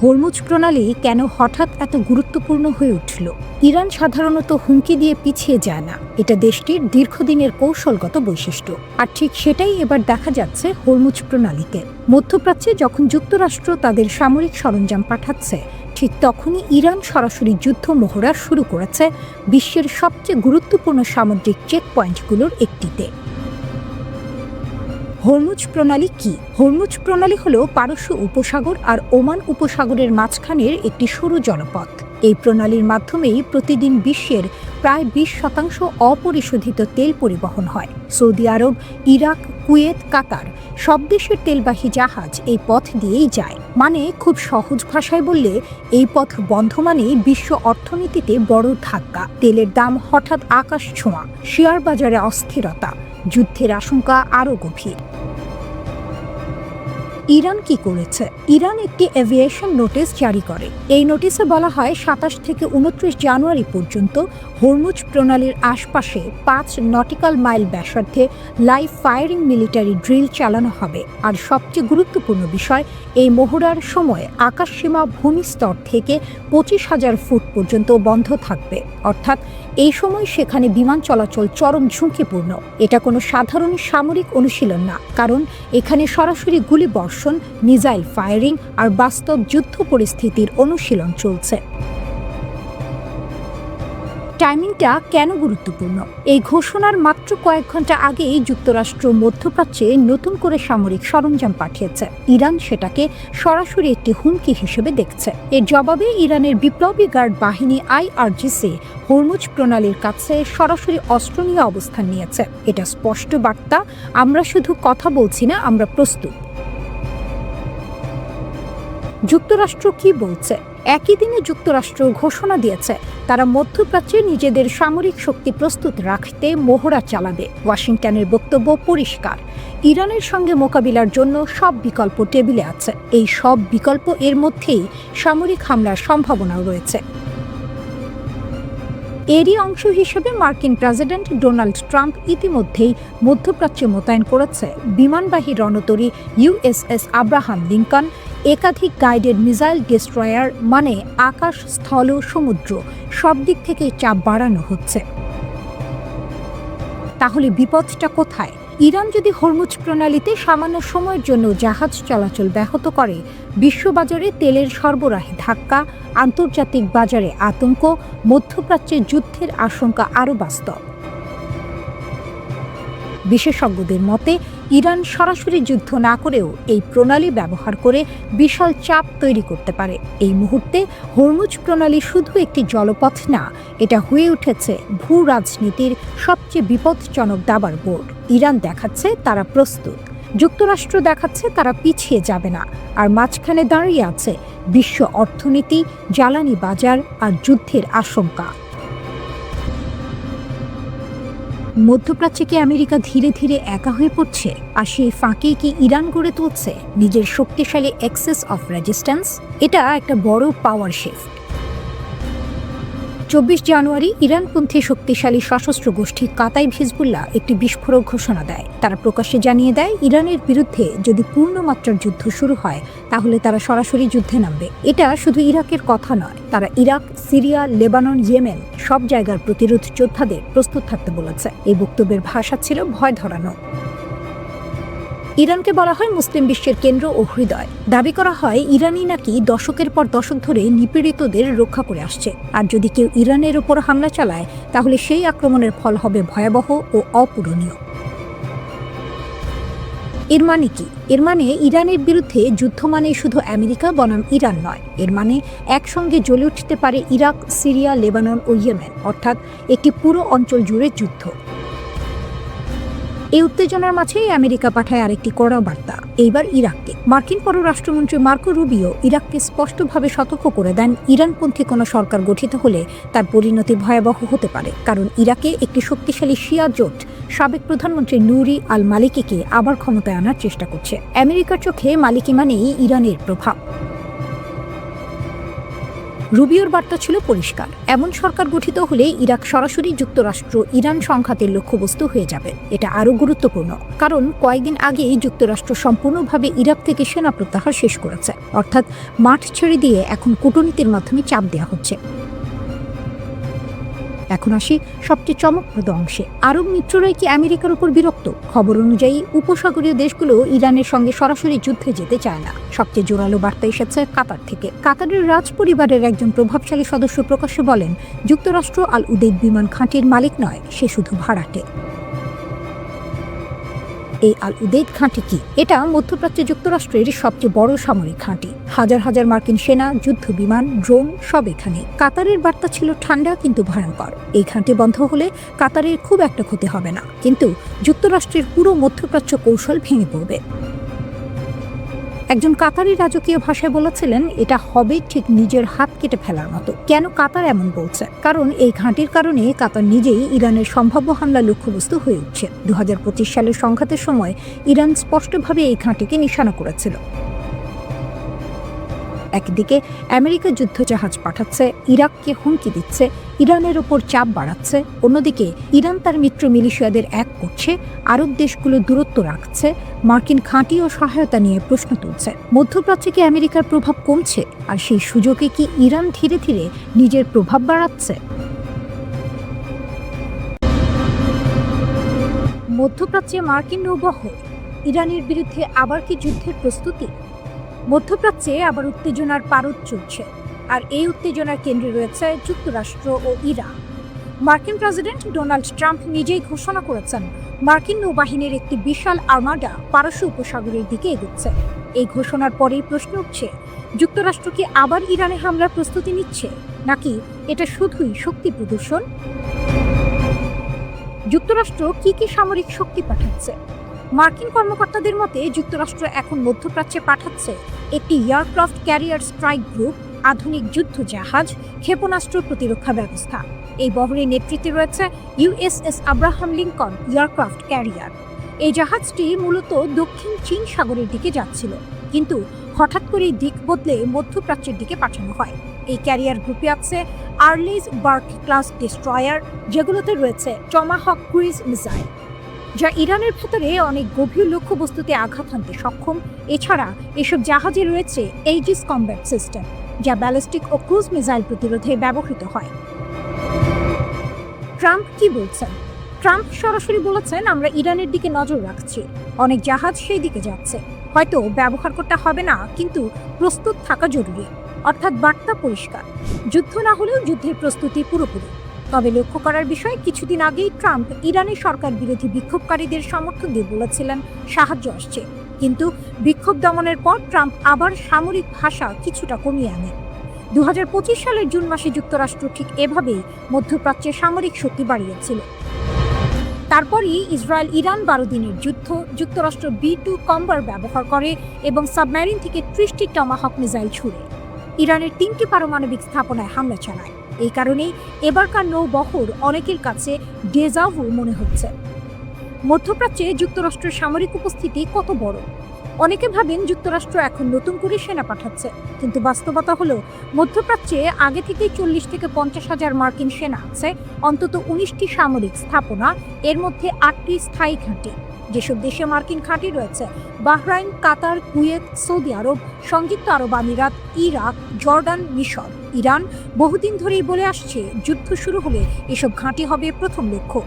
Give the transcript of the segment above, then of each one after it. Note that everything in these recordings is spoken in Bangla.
হরমুজ প্রণালী কেন হঠাৎ এত গুরুত্বপূর্ণ হয়ে উঠল? ইরান সাধারণত হুমকি দিয়ে পিছিয়ে যায় না, এটা দেশটির দীর্ঘদিনের কৌশলগত বৈশিষ্ট্য। আর ঠিক সেটাই এবার দেখা যাচ্ছে হরমুজ প্রণালীতে। মধ্যপ্রাচ্যে যখন যুক্তরাষ্ট্র তাদের সামরিক সরঞ্জাম পাঠাচ্ছে, ঠিক তখনই ইরান সরাসরি যুদ্ধ মহড়া শুরু করেছে বিশ্বের সবচেয়ে গুরুত্বপূর্ণ সামুদ্রিক চেক পয়েন্টগুলোর একটিতে। হরমুজ প্রণালী কি? হরমুজ প্রণালী হলো পারস্য উপসাগর আর ওমান উপসাগরের মাঝখানের একটি সরু জলপথ। এই প্রণালীর মাধ্যমেই প্রতিদিন বিশ্বের প্রায় 20% অপরিশোধিত তেল পরিবহন হয়। সৌদি আরব, ইরাক, কুয়েত, কাতার সব দেশের তেলবাহী জাহাজ এই পথ দিয়েই যায়। মানে খুব সহজ ভাষায় বললে, এই পথ বন্ধ মানে বিশ্ব অর্থনীতিতে বড় ধাক্কা। তেলের দাম হঠাৎ আকাশ ছোঁয়া, শেয়ার বাজারে অস্থিরতা, যুদ্ধের আশঙ্কা আরও গভীর। ইরান কি করেছে? ইরান একটি এভিয়েশন নোটিশ জারি করে। এই নোটিশে বলা হয় 27 থেকে 29 জানুয়ারি পর্যন্ত হরমুজ প্রণালীর আশপাশে 5 নটিক্যাল মাইল ব্যাসার্ধে লাইভ ফায়ারিং মিলিটারি ড্রিল চালানো হবে। আর সবচেয়ে গুরুত্বপূর্ণ বিষয়, এই মহড়ার সময় আকাশসীমা ভূমিস্তর থেকে 25,000 ফুট পর্যন্ত বন্ধ থাকবে। অর্থাৎ এই সময় সেখানে বিমান চলাচল চরম ঝুঁকিপূর্ণ। এটা কোনো সাধারণ সামরিক অনুশীলন না, কারণ এখানে সরাসরি গুলিবর্ষণ, মিসাইল ফায়ারিং আর বাস্তব যুদ্ধ পরিস্থিতির অনুশীলন চলছে। টাইমিংটা কেন গুরুত্বপূর্ণ? এই ঘোষণার মাত্র কয়েক ঘন্টা আগেই যুক্তরাষ্ট্র মধ্যপ্রাচ্যে নতুন করে সামরিক সরঞ্জাম পাঠিয়েছে। ইরান সেটাকে সরাসরি একটি হুমকি হিসেবে দেখছে। এর জবাবে ইরানের বিপ্লবী গার্ড বাহিনী IRGC হরমুজ প্রণালীর কাছে সরাসরি অস্ত্র নিয়ে অবস্থান নিয়েছে। এটা স্পষ্ট বার্তা, আমরা শুধু কথা বলছি না, আমরা প্রস্তুত। যুক্তরাষ্ট্র কি বলছে? একই দিনে যুক্তরাষ্ট্র ঘোষণা দিয়েছে তারা মধ্যপ্রাচ্যে নিজেদের সামরিক শক্তি প্রস্তুত রাখতে মহড়া চালাবে। ওয়াশিংটনের বক্তব্য পরিষ্কার, ইরানের সঙ্গে মোকাবিলার জন্য সব বিকল্প টেবিলে আছে। এই সব বিকল্প এর মধ্যেই সামরিক হামলার সম্ভাবনাও রয়েছে। এরই অংশ হিসেবে মার্কিন প্রেসিডেন্ট ডোনাল্ড ট্রাম্প ইতিমধ্যেই মধ্যপ্রাচ্যে মোতায়েন করেছে বিমানবাহী রণতরী USS আব্রাহাম লিঙ্কন, একাধিক গাইডেড মিসাইল ডেস্ট্রয়ার, মানে আকাশ, স্থল, সমুদ্র সব দিক থেকে চাপ বাড়ানো হচ্ছে। তাহলে বিপদটা কোথায়? ইরান যদি হরমুজ প্রণালীতে সামান্য সময়ের জন্য জাহাজ চলাচল ব্যাহত করে, বিশ্ববাজারে তেলের সরবরাহে ধাক্কা, আন্তর্জাতিক বাজারে আতঙ্ক, মধ্যপ্রাচ্যে যুদ্ধের আশঙ্কা আরও বাস্তব। বিশেষজ্ঞদের মতে, ইরান সরাসরি যুদ্ধ না করেও এই প্রণালী ব্যবহার করে বিশাল চাপ তৈরি করতে পারে। এই মুহূর্তে হরমুজ প্রণালী শুধু একটি জলপথ না, এটা হয়ে উঠেছে ভূ রাজনীতির সবচেয়ে বিপজ্জনক দাবার বোর্ড। ইরান দেখাচ্ছে তারা প্রস্তুত, যুক্তরাষ্ট্র দেখাচ্ছে তারা পিছিয়ে যাবে না, আর মাঝখানে দাঁড়িয়ে আছে বিশ্ব অর্থনীতি, জ্বালানি বাজার আর যুদ্ধের আশঙ্কা। মধ্যপ্রাচ্যে কি আমেরিকা ধীরে ধীরে একা হয়ে পড়ছে? আর সেই ফাঁকে কি ইরান গড়ে তুলছে নিজের শক্তিশালী এক্সেস অফ রেজিস্ট্যান্স? এটা একটা বড় পাওয়ার শিফট। 24 জানুয়ারি ইরানপন্থী শক্তিশালী সশস্ত্র গোষ্ঠী কাতাইব হিজবুল্লাহ একটি বিস্ফোরক ঘোষণা দেয়। তারা প্রকাশ্যে জানিয়ে দেয়, ইরানের বিরুদ্ধে যদি পূর্ণমাত্রার যুদ্ধ শুরু হয়, তাহলে তারা সরাসরি যুদ্ধে নামবে। এটা শুধু ইরাকের কথা নয়, তারা ইরাক, সিরিয়া, লেবানন, ইয়েমেন সব জায়গার প্রতিরোধ যোদ্ধাদের প্রস্তুত থাকতে বলেছে। এই বক্তব্যের ভাষা ছিল ভয় ধরানো। ইরানকে বলা হয় মুসলিম বিশ্বের কেন্দ্র ও হৃদয়। দাবি করা হয় ইরানই নাকি দশকের পর দশক ধরে নিপীড়িতদের রক্ষা করে আসছে। আর যদি কেউ ইরানের উপর হামলা চালায়, তাহলে সেই আক্রমণের ফল হবে ভয়াবহ ও অপূরণীয়। এর মানে কি? এর মানে ইরানের বিরুদ্ধে যুদ্ধ মানে শুধু আমেরিকা বনাম ইরান নয়। এর মানে একসঙ্গে জ্বলে উঠতে পারে ইরাক, সিরিয়া, লেবানন ও ইয়েমেন, অর্থাৎ একটি পুরো অঞ্চল জুড়ে যুদ্ধ। এই উত্তেজনার মাঝেই আমেরিকা পাঠায় আরেকটি কড়া বার্তা, এইবার ইরাককে। মার্কিন পররাষ্ট্রমন্ত্রী মার্কো রুবিও ইরাককে স্পষ্টভাবে সতর্ক করে দেন, ইরানপন্থী কোনো সরকার গঠিত হলে তার পরিণতি ভয়াবহ হতে পারে। কারণ ইরাকে একটি শক্তিশালী শিয়া জোট সাবেক প্রধানমন্ত্রী নুরি আল মালিকিকে আবার ক্ষমতায় আনার চেষ্টা করছে। আমেরিকার চোখে মালিকি মানেই ইরানের প্রভাব। রুবিওর বার্তা ছিল পরিষ্কার, এমন সরকার গঠিত হলে ইরাক সরাসরি যুক্তরাষ্ট্র ইরান সংঘাতের লক্ষ্যবস্তু হয়ে যাবে। এটা আরও গুরুত্বপূর্ণ কারণ কয়েকদিন আগেই যুক্তরাষ্ট্র সম্পূর্ণভাবে ইরাক থেকে সেনা প্রত্যাহার শেষ করেছে, অর্থাৎ মাঠ ছেড়ে দিয়ে এখন কূটনীতির মাধ্যমে চাপ দেওয়া হচ্ছে। এখন আসি সবচেয়ে চমকপ্রদ অংশে। আরব মিত্ররাই কি আমেরিকার উপর বিরক্ত? খবর অনুযায়ী উপসাগরীয় দেশগুলো ইরানের সঙ্গে সরাসরি যুদ্ধে যেতে চায় না। সবচেয়ে জোরালো বার্তা এসেছে কাতার থেকে। কাতারের রাজ পরিবারের একজন প্রভাবশালী সদস্য প্রকাশ্যে বলেন, যুক্তরাষ্ট্র আল উদেইদ বিমান ঘাঁটির মালিক নয়, সে শুধু ভাড়াটে। এই আল উদেইদ ঘাঁটি কি? এটা মধ্যপ্রাচ্যে যুক্তরাষ্ট্রের সবচেয়ে বড় সামরিক ঘাঁটি। হাজার হাজার মার্কিন সেনা, যুদ্ধ বিমান, ড্রোন সব এখানে। কাতারের বার্তা ছিল ঠান্ডা কিন্তু ভয়ঙ্কর। এই ঘাঁটি বন্ধ হলে কাতারের খুব একটা ক্ষতি হবে না, কিন্তু যুক্তরাষ্ট্রের পুরো মধ্যপ্রাচ্য কৌশল ভেঙে পড়বে। একজন কাতারি রাজকীয় ভাষায় বলেছিলেন, এটা হবে ঠিক নিজের হাত কেটে ফেলার মতো। কেন কাতার এমন বলছে? কারণ এই ঘাঁটির কারণে কাতার নিজেই ইরানের সম্ভাব্য হামলার লক্ষ্যবস্তু হয়ে উঠছে। 2025 সালের সংঘাতের সময় ইরান স্পষ্টভাবে এই ঘাঁটিকে নিশানা করেছিল। একদিকে আমেরিকা যুদ্ধজাহাজ পাঠাচ্ছে, ইরাককে হুমকি দিচ্ছে, ইরানের ওপর চাপ বাড়াচ্ছে। অন্যদিকে ইরান তার মিত্র মিলিশিয়াদের এক করছে, আরব দেশগুলো দূরত্ব রাখছে, মার্কিন ঘাঁটি ও সহায়তা নিয়ে প্রশ্ন তুলছে। মধ্যপ্রাচ্যে কি আমেরিকার প্রভাব কমছে? আর সেই সুযোগে কি ইরান ধীরে ধীরে নিজের প্রভাব বাড়াচ্ছে? মধ্যপ্রাচ্যে মার্কিন নৌবহর ইরানের বিরুদ্ধে আবার কি যুদ্ধের প্রস্তুতি? মধ্যপ্রাচ্যে আবার উত্তেজনার পারদ চলছে, আর এই উত্তেজনার কেন্দ্রে রয়েছে যুক্তরাষ্ট্র ও ইরান। মার্কিন প্রেসিডেন্ট ডোনাল্ড ট্রাম্প নিজেই ঘোষণা করেছেন, মার্কিন নৌবাহিনীর একটি বিশাল আর্মাডা পারস্য উপসাগরের দিকে এগোচ্ছে। এই ঘোষণার পরেই প্রশ্ন উঠছে, যুক্তরাষ্ট্র কি আবার ইরানে হামলার প্রস্তুতি নিচ্ছে, নাকি এটা শুধুই শক্তি প্রদর্শন? যুক্তরাষ্ট্র কি সামরিক শক্তি পাঠাচ্ছে? মার্কিন কর্মকর্তাদের মতে যুক্তরাষ্ট্র এখন মধ্যপ্রাচ্যে পাঠাচ্ছে একটি এয়ারক্রাফট ক্যারিয়ার স্ট্রাইক গ্রুপ, আধুনিক যুদ্ধ জাহাজ, ক্ষেপণাস্ত্র প্রতিরক্ষা ব্যবস্থা। এই বহরের নেতৃত্বে রয়েছে USS Abraham Lincoln aircraft carrier. এই জাহাজটি মূলত দক্ষিণ চীন সাগরের দিকে যাচ্ছিল, কিন্তু হঠাৎ করেই দিক বদলে মধ্যপ্রাচ্যের দিকে পাঠানো হয়। এই ক্যারিয়ার গ্রুপে আছে আর্লিজ বার্ক ক্লাস ডেস্ট্রয়ার, যেগুলোতে রয়েছে টমাহক ক্রুইজ মিসাইল, যা ইরানের ভেতরে অনেক গভীর লক্ষ্যবস্তুতে আঘাত হানতে সক্ষম। এছাড়া এসব জাহাজে রয়েছে এইজিস কমব্যাট সিস্টেম, যা ব্যালিস্টিক ও ক্রুজ মিসাইল প্রতিরোধে ব্যবহৃত হয়। ট্রাম্প কি বলছেন? ট্রাম্প সরাসরি বলেছেন, আমরা ইরানের দিকে নজর রাখছি, অনেক জাহাজ সেই দিকে যাচ্ছে, হয়তো ব্যবহার করতে হবে না, কিন্তু প্রস্তুত থাকা জরুরি। অর্থাৎ বার্তা পরিষ্কার, যুদ্ধ না হলেও যুদ্ধের প্রস্তুতি পুরোপুরি। তবে লক্ষ্য করার বিষয়, কিছুদিন আগেই ট্রাম্প ইরানের সরকার বিরোধী বিক্ষোভকারীদের সমর্থন দিয়ে বলেছিলেন সাহায্য আসছে, কিন্তু বিক্ষোভ দমনের পর ট্রাম্প আবার সামরিক ভাষা কিছুটা কমিয়ে আনেন। 2025 সালের জুন মাসে যুক্তরাষ্ট্র ঠিক এভাবেই মধ্যপ্রাচ্যে সামরিক শক্তি বাড়িয়েছিল। তারপরই ইসরায়েল ইরান 12 দিনের যুদ্ধ, যুক্তরাষ্ট্র B-2 কম্বার ব্যবহার করে এবং সাবমেরিন থেকে 30টি টমাহক মিসাইল ছুড়ে ইরানের 3টি পারমাণবিক স্থাপনায় হামলা চালায়। এই কারণেই এবারকার নৌবহর অনেকের কাছে ডেজাভু মনে হচ্ছে। মধ্যপ্রাচ্যে যুক্তরাষ্ট্রের সামরিক উপস্থিতি কত বড়? অনেকে ভাবেন যুক্তরাষ্ট্র এখন নতুন করে সেনা পাঠাচ্ছে, কিন্তু বাস্তবতা হলো মধ্যপ্রাচ্যে আগে থেকেই 40 থেকে 50 হাজার মার্কিন সেনা আছে, অন্তত 19টি সামরিক স্থাপনা, এর মধ্যে 8টি স্থায়ী ঘাঁটি। যেসব দেশে মার্কিন ঘাঁটি রয়েছে: বাহরাইন, কাতার, কুয়েত, সৌদি আরব, সংযুক্ত আরব আমিরাত, ইরাক, জর্ডান, মিশর। ইরান বহুদিন ধরেই বলে আসছে, যুদ্ধ শুরু হলে এসব ঘাঁটি হবে প্রথম লক্ষ্য।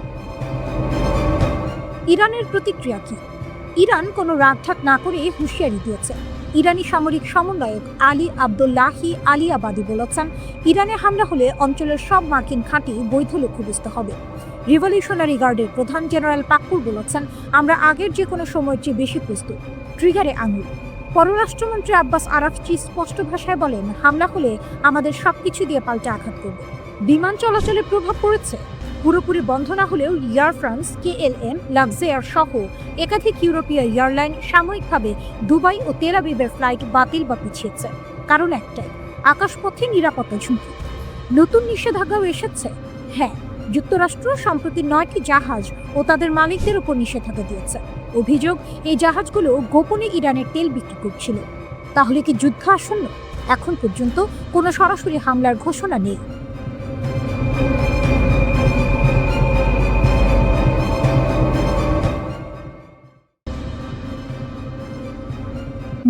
ইরানের প্রতিক্রিয়া কি? ইরান কোনো রাগঢাক না করে হুঁশিয়ারি দিয়েছে। ইরানি সামরিক সমন্বয়ক আলী আবদুল্লাহি আলিয়াবাদী বলেছেন, ইরানে হামলা হলে অঞ্চলের সব মার্কিন ঘাঁটি বৈধ লক্ষ্যবস্তু হবে। রিভলিউশনারি গার্ডের প্রধান জেনারেল পাকুর বলেছেন, আমরা আগের যে কোনো সময়ের চেয়ে বেশি প্রস্তুত। ট্রিগারে আঙুল। পররাষ্ট্রমন্ত্রী আব্বাস আরাকচি স্পষ্ট ভাষায় বলেন, হামলা হলে আমাদের সবকিছু দিয়ে পাল্টে আঘাত করব। বিমান চলাচলে প্রভাব পড়েছে, পুরোপুরি বন্ধ না হলেও এয়ার ফ্রান্স, KLM, লাক্সেয়ার সহ একাধিক ইউরোপীয় এয়ারলাইন সাময়িকভাবে দুবাই ও তেল আবিবের ফ্লাইট বাতিল বা পিছিয়েছে। কারণ একটাই, আকাশপথে নিরাপত্তা ঝুঁকি। নতুন নিষেধাজ্ঞাও এসেছে। হ্যাঁ, যুক্তরাষ্ট্র সম্প্রতি 9টি জাহাজ ও তাদের মালিকদের উপর নিষেধাজ্ঞা দিয়েছে। অভিযোগ, এই জাহাজগুলো গোপনে ইরানের তেল বিক্রি করছিল। তাহলে কি যুদ্ধ আসন্ন? এখন পর্যন্ত কোনো সরাসরি হামলার ঘোষণা নেই।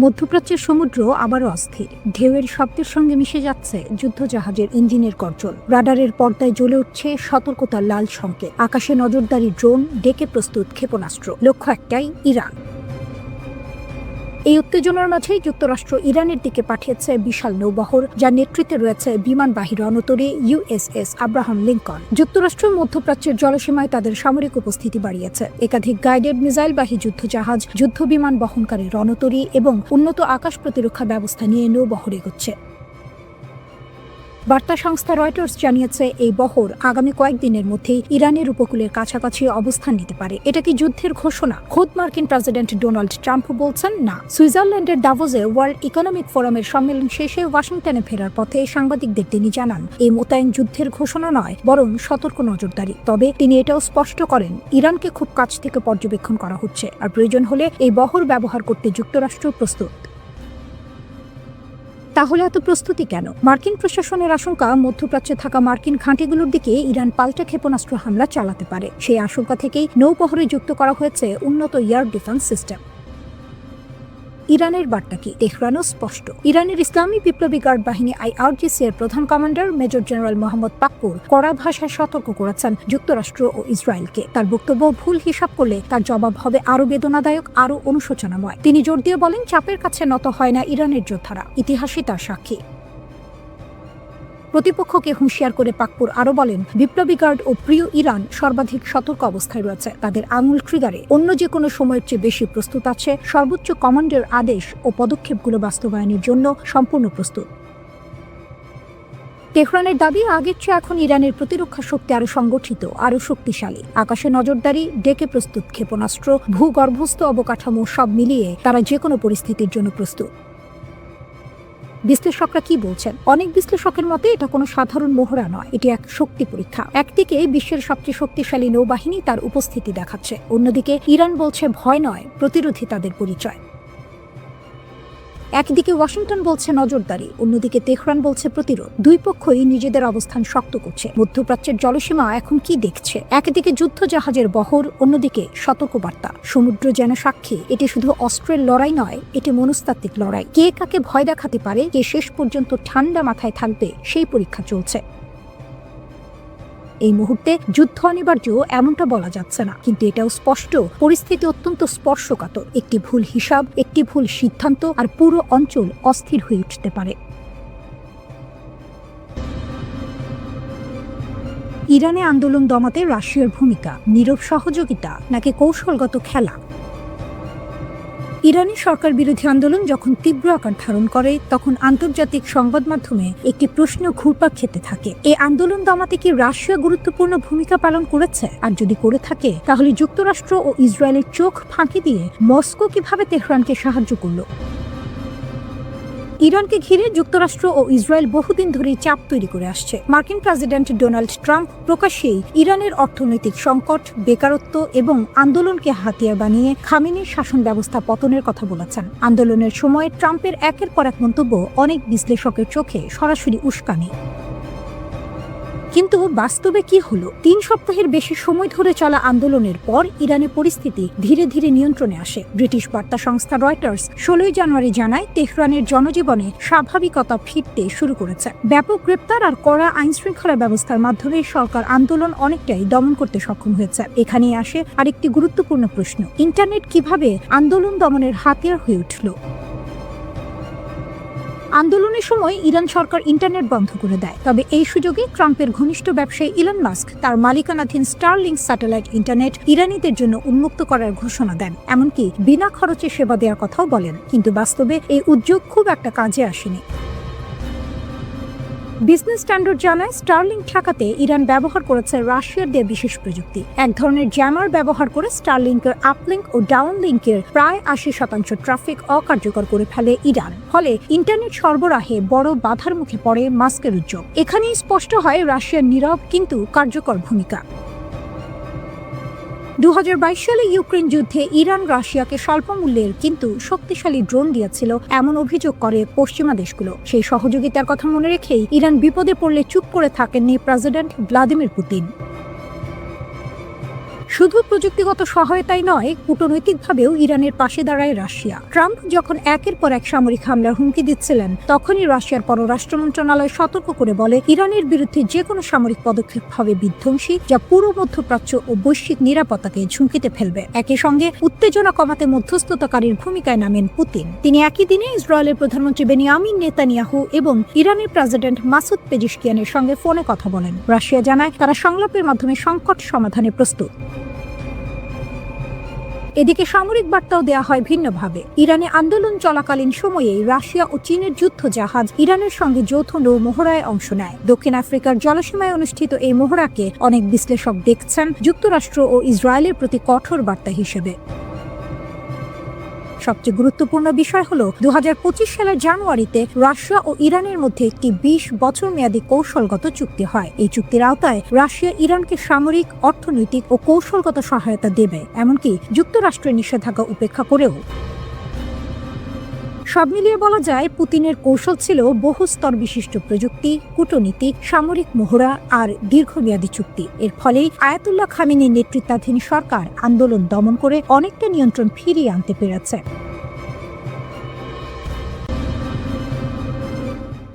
মধ্যপ্রাচ্যের সমুদ্র আবারও অস্থির। ঢেউয়ের শব্দের সঙ্গে মিশে যাচ্ছে যুদ্ধজাহাজের ইঞ্জিনের গর্জন। রাডারের পর্দায় জ্বলে উঠছে সতর্কতার লাল সংকেত। আকাশে নজরদারি ড্রোন, ডেকে প্রস্তুত ক্ষেপণাস্ত্র। লক্ষ্য একটাই, ইরান। এই উত্তেজনার মাঝেই যুক্তরাষ্ট্র ইরানের দিকে পাঠিয়েছে বিশাল নৌবহর, যার নেতৃত্বে রয়েছে বিমানবাহী রণতরী USS আব্রাহাম লিঙ্কন। যুক্তরাষ্ট্র মধ্যপ্রাচ্যের জলসীমায় তাদের সামরিক উপস্থিতি বাড়িয়েছে। একাধিক গাইডেড মিসাইলবাহী যুদ্ধজাহাজ, যুদ্ধবিমান বহনকারী রণতরী এবং উন্নত আকাশ প্রতিরক্ষা ব্যবস্থা নিয়ে নৌবহর এগোচ্ছে। বার্তা সংস্থা রয়টার্স জানিয়েছে এই বহর আগামী কয়েকদিনের মধ্যেই ইরানের উপকূলের কাছাকাছি অবস্থান নিতে পারে। এটা কি যুদ্ধের ঘোষণা? খোদ মার্কিন প্রেসিডেন্ট ডোনাল্ড ট্রাম্প বলছেন না। সুইজারল্যান্ডের দাভোসে ওয়ার্ল্ড ইকোনমিক ফোরামের সম্মেলন শেষে ওয়াশিংটনে ফেরার পথে সাংবাদিকদের তিনি জানান, এই মোতায়েন যুদ্ধের ঘোষণা নয়, বরং সতর্ক নজরদারি। তবে তিনি এটাও স্পষ্ট করেন, ইরানকে খুব কাছ থেকে পর্যবেক্ষণ করা হচ্ছে, আর প্রয়োজন হলে এই বহর ব্যবহার করতে যুক্তরাষ্ট্র প্রস্তুত। তাহলে এত প্রস্তুতি কেন? মার্কিন প্রশাসনের আশঙ্কা, মধ্যপ্রাচ্যে থাকা মার্কিন ঘাঁটিগুলোর দিকে ইরান পাল্টা ক্ষেপণাস্ত্র হামলা চালাতে পারে। সেই আশঙ্কা থেকেই নৌবহরে যুক্ত করা হয়েছে উন্নত এয়ার ডিফেন্স সিস্টেম। ইরানের বার্তা কি? তেহরানও স্পষ্ট। ইরানের ইসলামী বিপ্লবী গার্ড বাহিনী IRGC এর প্রধান commander major general Mohammad Pakpour কড়া ভাষায় সতর্ক করেছেন যুক্তরাষ্ট্র ও ইসরায়েলকে। তার বক্তব্য, ভুল হিসাব করলে তার জবাব হবে আরও বেদনাদায়ক, আরও অনুশোচনাময়। তিনি জোর দিয়ে বলেন, চাপের কাছে নত হয় না ইরানের যোদ্ধারা, ইতিহাসই তার সাক্ষী। প্রতিপক্ষকে হুঁশিয়ার করে পাকপুর আরও বলেন, বিপ্লবী গার্ড ও প্রিয় ইরান সর্বাধিক সতর্ক অবস্থায় রয়েছে। তাদের আঙুল ট্রিগারে অন্য যে কোনো সময়ের চেয়ে বেশি প্রস্তুত আছে। সর্বোচ্চ কমান্ডের আদেশ ও পদক্ষেপগুলো বাস্তবায়নের জন্য সম্পূর্ণ প্রস্তুত। তেহরানের দাবি, আগের চেয়ে এখন ইরানের প্রতিরক্ষা শক্তি আরও সংগঠিত, আরও শক্তিশালী। আকাশে নজরদারি, ডেকে প্রস্তুত ক্ষেপণাস্ত্র, ভূগর্ভস্থ অবকাঠামো, সব মিলিয়ে তারা যে কোনো পরিস্থিতির জন্য প্রস্তুত। বিশ্লেষকরা কি বলছেন? অনেক বিশ্লেষকের মতে এটা কোনো সাধারণ মহড়া নয়, এটি এক শক্তি পরীক্ষা। একদিকে বিশ্বের সবচেয়ে শক্তিশালী নৌবাহিনী তার উপস্থিতি দেখাচ্ছে, অন্যদিকে ইরান বলছে ভয় নয়, প্রতিরোধী তাদের পরিচয়। একদিকে ওয়াশিংটন বলছে নজরদারি, অন্যদিকে তেহরান বলছে প্রতিরোধ। দুই পক্ষই নিজেদের অবস্থান শক্ত করছে। মধ্যপ্রাচ্যের জলসীমা এখন কি দেখছে? একদিকে যুদ্ধজাহাজের বহর, অন্যদিকে সতর্কবার্তা। সমুদ্র যেন সাক্ষী, এটি শুধু অস্ত্রের লড়াই নয়, এটি মনস্তাত্ত্বিক লড়াই। কে কাকে ভয় দেখাতে পারে, কে শেষ পর্যন্ত ঠান্ডা মাথায় থাকবে, সেই পরীক্ষা চলছে। এই মুহূর্তে যুদ্ধ অনিবার্য এমনটা বলা যাচ্ছে না, কিন্তু এটাও স্পষ্ট, পরিস্থিতি অত্যন্ত স্পর্শকাতর। একটি ভুল হিসাব, একটি ভুল সিদ্ধান্ত, আর পুরো অঞ্চল অস্থির হয়ে উঠতে পারে। ইরানে আন্দোলন দমাতে রাশিয়ার ভূমিকা, নীরব সহযোগিতা নাকি কৌশলগত খেলা? ইরানি সরকার বিরোধী আন্দোলন যখন তীব্র আকার ধারণ করে, তখন আন্তর্জাতিক সংবাদ মাধ্যমে একটি প্রশ্ন ঘুরপাক খেতে থাকে, এই আন্দোলন দমাতে কি রাশিয়া গুরুত্বপূর্ণ ভূমিকা পালন করেছে? আর যদি করে থাকে, তাহলে যুক্তরাষ্ট্র ও ইসরায়েলের চোখ ফাঁকি দিয়ে মস্কো কিভাবে তেহরানকে সাহায্য করল? ইরানকে ঘিরে যুক্তরাষ্ট্র ও ইসরায়েল বহুদিন ধরেই চাপ তৈরি করে আসছে। মার্কিন প্রেসিডেন্ট ডোনাল্ড ট্রাম্প প্রকাশ্যেই ইরানের অর্থনৈতিক সংকট, বেকারত্ব এবং আন্দোলনকে হাতিয়ার বানিয়ে খামেনির শাসন ব্যবস্থা পতনের কথা বলেছেন। আন্দোলনের সময় ট্রাম্পের একের পর এক মন্তব্য অনেক বিশ্লেষকের চোখে সরাসরি উস্কানি। কিন্তু বাস্তবে কি হলো? 3 সপ্তাহের বেশি সময় ধরে চলা আন্দোলনের পর ইরানের পরিস্থিতি ধীরে ধীরে নিয়ন্ত্রণে আসে। ব্রিটিশ বার্তা সংস্থা রয়টার্স 16 জানুয়ারি জানায়, তেহরানের জনজীবনে স্বাভাবিকতা ফিরতে শুরু করেছে। ব্যাপক গ্রেপ্তার আর কড়া আইনশৃঙ্খলা ব্যবস্থার মাধ্যমে সরকার আন্দোলন অনেকটাই দমন করতে সক্ষম হয়েছে। এখানেই আসে আরেকটি গুরুত্বপূর্ণ প্রশ্ন, ইন্টারনেট কিভাবে আন্দোলন দমনের হাতিয়ার হয়ে উঠল? আন্দোলনের সময় ইরান সরকার ইন্টারনেট বন্ধ করে দেয়, তবে এই সুযোগে ট্রাম্পের ঘনিষ্ঠ ব্যবসায়ী ইলন মাস্ক তার মালিকানাধীন স্টারলিংক স্যাটেলাইট ইন্টারনেট ইরানিদের জন্য উন্মুক্ত করার ঘোষণা দেন, এমনকি বিনা খরচে সেবা দেওয়ার কথাও বলেন। কিন্তু বাস্তবে এই উদ্যোগ খুব একটা কাজে আসেনি। বিজনেস স্ট্যান্ডার্ড জানায়, স্টারলিংক ঠেকাতে ইরান ব্যবহার করেছে রাশিয়ার দেয়া বিশেষ প্রযুক্তি। এক ধরনের জ্যামার ব্যবহার করে স্টারলিংকের আপলিংক ও ডাউনলিংকের প্রায় 80% ট্রাফিক অকার্যকর করে ফেলে ইরান। ফলে ইন্টারনেট সরবরাহে বড় বাধার মুখে পড়ে মাস্কের উদ্যোগ। এখানেই স্পষ্ট হয় রাশিয়ার নীরব কিন্তু কার্যকর ভূমিকা। 2022 সালে ইউক্রেন যুদ্ধে ইরান রাশিয়াকে স্বল্প মূল্যের কিন্তু শক্তিশালী ড্রোন দিয়েছিল এমন অভিযোগ করে পশ্চিমা দেশগুলো। সেই সহযোগিতার কথা মনে রেখেই ইরান বিপদে পড়লে চুপ করে থাকেননি প্রেসিডেন্ট ভ্লাদিমির পুতিন। শুধু প্রযুক্তিগত সহায়তাই নয়, কূটনৈতিকভাবেও ইরানের পাশে দাঁড়ায় রাশিয়া। ট্রাম্প যখন একের পর এক সামরিক হামলার হুমকি দিচ্ছিলেন, তখনই রাশিয়ার পররাষ্ট্র মন্ত্রণালয় সতর্ক করে বলে, ইরানের বিরুদ্ধে যে কোনো সামরিক পদক্ষেপ হবে বিধ্বংসী, যা পুরো মধ্যপ্রাচ্য ও বৈশ্বিক নিরাপত্তাকে ঝুঁকিতে ফেলবে। একই সঙ্গে উত্তেজনা কমাতে মধ্যস্থতাকারীর ভূমিকায় নামেন পুতিন। তিনি একই দিনে ইসরায়েলের প্রধানমন্ত্রী বেনিয়ামিন নেতানিয়াহু এবং ইরানের প্রেসিডেন্ট মাসুদ পেজিশকিয়ানের সঙ্গে ফোনে কথা বলেন। রাশিয়া জানায় তারা সংলাপের মাধ্যমে সংকট সমাধানে প্রস্তুত। এদিকে সামরিক বার্তাও দেয়া হয় ভিন্নভাবে। ইরানে আন্দোলন চলাকালীন সময়ে রাশিয়া ও চীনের যুদ্ধ জাহাজ ইরানের সঙ্গে যৌথ নৌ মহড়ায় অংশ নেয়। দক্ষিণ আফ্রিকার জলসীমায় অনুষ্ঠিত এই মহড়াকে অনেক বিশ্লেষক দেখছেন যুক্তরাষ্ট্র ও ইসরায়েলের প্রতি কঠোর বার্তা হিসেবে। সবচেয়ে গুরুত্বপূর্ণ বিষয় হলো 2025 সালের জানুয়ারিতে রাশিয়া ও ইরানের মধ্যে একটি 20 বছর মেয়াদী কৌশলগত চুক্তি হয়। এই চুক্তির আওতায় রাশিয়া ইরানকে সামরিক, অর্থনৈতিক ও কৌশলগত সহায়তা দেবে, এমনকি যুক্তরাষ্ট্রের নিষেধাজ্ঞা উপেক্ষা করেও। সব মিলিয়ে বলা যায়, পুতিনের কৌশল ছিল বহু স্তর বিশিষ্ট প্রযুক্তি, কূটনীতি, সামরিক মহড়া আর দীর্ঘমেয়াদী চুক্তি। এর ফলেই আয়াতুল্লাহ খামেনির নেতৃত্বাধীন সরকার আন্দোলন দমন করে অনেকটা নিয়ন্ত্রণ ফিরিয়ে আনতে পেরেছে।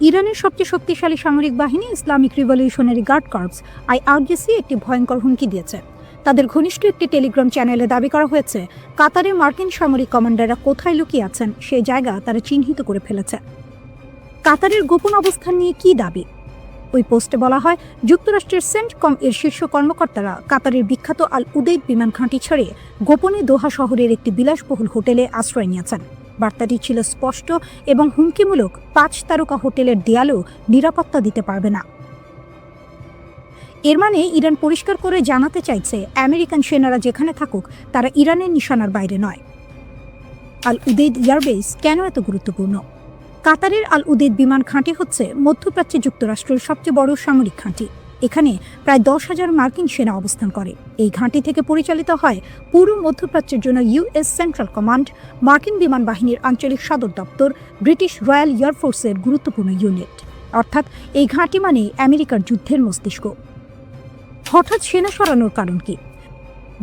ইরানের সবচেয়ে শক্তিশালী সামরিক বাহিনী Islamic revolutionary guard corps IRGC একটি ভয়ঙ্কর হুমকি দিয়েছে। তাদের ঘনিষ্ঠ একটি টেলিগ্রাম চ্যানেলে দাবি করা হয়েছে, কাতারে মার্কিন সামরিক কমান্ডাররা কোথায় লুকিয়ে আছেন সেই জায়গা তারা চিহ্নিত করে ফেলেছে। কাতারের গোপন অবস্থান নিয়ে কি দাবি? ওই পোস্টে বলা হয়, যুক্তরাষ্ট্রের সেন্টকম এর শীর্ষ কর্মকর্তারা কাতারের বিখ্যাত আল উদেইদ বিমান ঘাঁটি ছেড়ে গোপনে দোহা শহরের একটি বিলাসবহুল হোটেলে আশ্রয় নিয়েছেন। বার্তাটি ছিল স্পষ্ট এবং হুমকিমূলক, 5 তারকা হোটেলের দেয়ালও নিরাপত্তা দিতে পারবে না। এর মানে ইরান পরিষ্কার করে জানাতে চাইছে, আমেরিকান সেনারা যেখানে থাকুক তারা ইরানের নিশানার বাইরে নয়। আল উদেইদ এয়ারবেস কেন এত গুরুত্বপূর্ণ? কাতারের আল উদেইদ বিমান ঘাঁটি হচ্ছে মধ্যপ্রাচ্যে যুক্তরাষ্ট্রের সবচেয়ে বড় সামরিক ঘাঁটি। এখানে প্রায় 10,000 মার্কিন সেনা অবস্থান করে। এই ঘাঁটি থেকে পরিচালিত হয় পুরো মধ্যপ্রাচ্যের জন্য US সেন্ট্রাল কমান্ড, মার্কিন বিমান বাহিনীর আঞ্চলিক সদর দপ্তর, ব্রিটিশ রয়্যাল এয়ারফোর্সের গুরুত্বপূর্ণ ইউনিট। অর্থাৎ এই ঘাঁটি মানে আমেরিকার যুদ্ধের মস্তিষ্ক। হঠাৎ সেনা সরানোর কারণ কি?